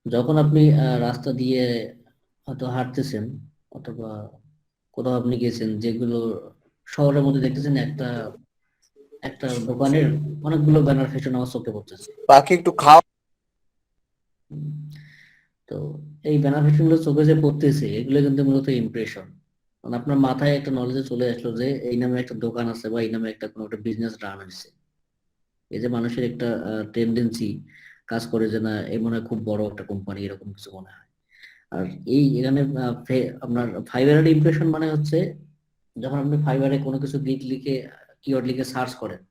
যখন আপনি রাস্তা দিয়ে হয়তো হাঁটতেছেন, অথবা কোথাও আপনি গেছেন, যেগুলো শহরের মধ্যে দেখতেছেন একটা একটা দোকানের অনেকগুলো ব্যানার ফেসানো আমার চোখে পড়তেছে। বাকি একটু খাওয়া। হুম, তো এই ব্যানার ফেসানো গুলো চোখে যে পড়তেছে, এগুলো কিন্তু মূলত ইমপ্রেশন। মানে আপনার মাথায় একটা নলেজে চলে আসলো যে এই নামে একটা দোকান আছে বা এই নামে একটা কোনো একটা বিজনেস রান হয়েছে। এই যে মানুষের একটা টেন্ডেন্সি কাজ করে যে না এই মনে হয় খুব বড় একটা কোম্পানি, এরকম কিছু মনে হয়। আর এই এখানে আপনার ফাইবারের ইমপ্রেশন মানে হচ্ছে যখন আপনি ফাইবারে কোনো কিছু গিগ লিখে কিওয়ার্ড লিখে সার্চ করেন।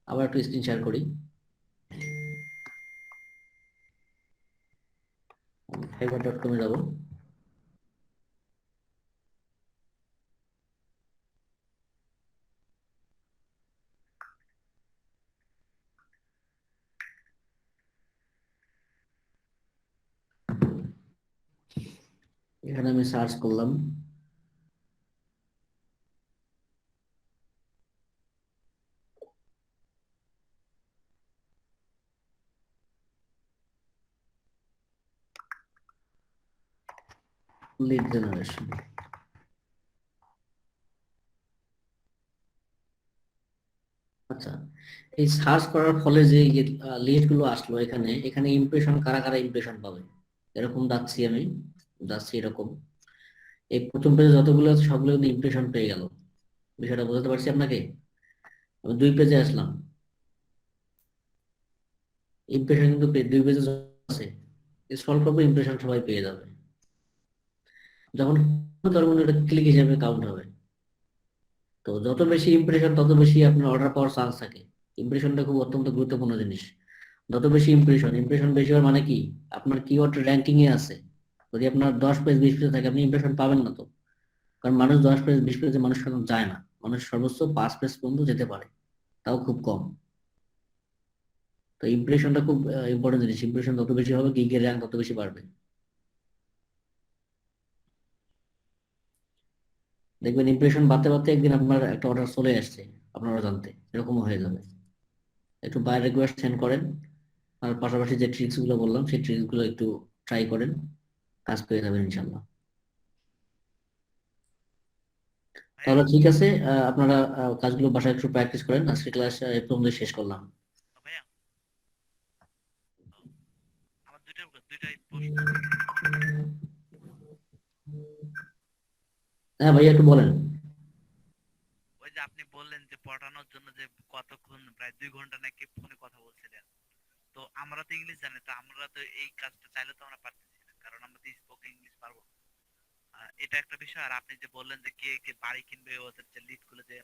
আবার একটু স্ক্রিন শেয়ার করি, fiverr.com-এ যাবো। এখানে আমি সার্চ করলাম লিড জেনারেশন। আচ্ছা, এই সার্চ করার ফলে যে লিস্ট গুলো আসলো এখানে, এখানে ইমপ্রেশন কারা কারা ইমপ্রেশন পাবে, এরকম যাচ্ছি এরকম। এই প্রথম পেজে যতগুলো আছে সবগুলো কিন্তু ইমপ্রেশন পেয়ে গেল। বিষয়টা বোঝাতে পারছি আপনাকে? আমি 2 পেজে আসলাম, ইমপ্রেশন কিন্তু 2 পেজে আছে, স্ক্রল করবো ইমপ্রেশন সবাই পেয়ে যাবে। যখন তার মানে এটা ক্লিক হিসেবে কাউন্ট হবে। তো যত বেশি ইমপ্রেশন তত বেশি আপনার অর্ডার পাওয়ার চান্স থাকে। ইমপ্রেশনটা খুব অত্যন্ত গুরুত্বপূর্ণ জিনিস। যত বেশি ইমপ্রেশন বেশি হওয়ার মানে কি, আপনার কিওয়ার্ড র্যাঙ্কিং এ আছে। যদি আপনার 10 পেজ 20 পেজ থাকে আপনি ইমপ্রেশন পাবেন না তো, কারণ মানুষ 10 পেজ 20 পেজে মানুষ সাধারণত যায় না, মানুষ সর্বোচ্চ 5 পেজ পর্যন্ত যেতে পারে, তাও খুব কম। তো ইমপ্রেশনটা খুব ইম্পর্টেন্ট জিনিস, ইমপ্রেশন যত বেশি হবে গিগের র্যাঙ্ক তত বেশি বাড়বে। দেখবেন ইমপ্রেশন বাড়তে বাড়তে একদিন আপনার একটা অর্ডার চলে আসছে আপনার অজান্তে, এরকম হয়ে যাবে। একটু বাই রিকোয়েস্ট সেন্ড করেন, আর পাশাপাশি যে ট্রিক্স গুলো বললাম সেই ট্রিক্স গুলো একটু ট্রাই করেন, কাজ পেয়ে যাবেন ইনশাল্লাহ। ভাইয়া তাহলে ঠিক আছে, আপনারা কাজগুলো বাসায় একটু প্র্যাকটিস করেন। আজকে ক্লাস এই পর্যন্ত শেষ করলাম। ভাইয়া আমার দুইটাই প্রশ্ন। হ্যাঁ ভাইয়া একটু বলেন। ওই যে আপনি বললেন যে পড়ানোর জন্য যে কতক্ষণ প্রায় 2 ঘন্টা নাকি ফোনে কথা বলছিলেন, তো আমরা তো ইংলিশ জানি, তো আমরা তো এই কাজটা চাইলে তো আমরা পারতেছি না, কারণ আমরা তো স্পোকেন ইংলিশ পারবো না। এটা একটা বিষয়। আর আপনি যে বললেন যে কে কে বাড়ি কিনবে, ওদের যে লিড গুলো যে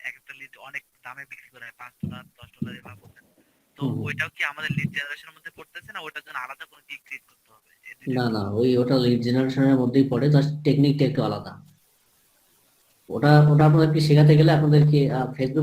এক একটা লিড অনেক দামে বিক্রি করে হয়, $5 $10 এভাবে বলছেন, তো হুম, হুম। ওইটাও কি আমাদের লিড জেনারেশনের মধ্যে পড়তেছে, না ওইটার জন্য আলাদা কোনো কি ক্রিয়েট করতে হবে? এই দুইটা না একটু না, বলুন। ওটা লিড জেনারেশনের মধ্যেই পড়ে, জাস্ট টেকনিকটা একটু আলাদা। ওটা ওটা আপনাদেরকে শেখাতে গেলে আপনাদেরকে ফেসবুক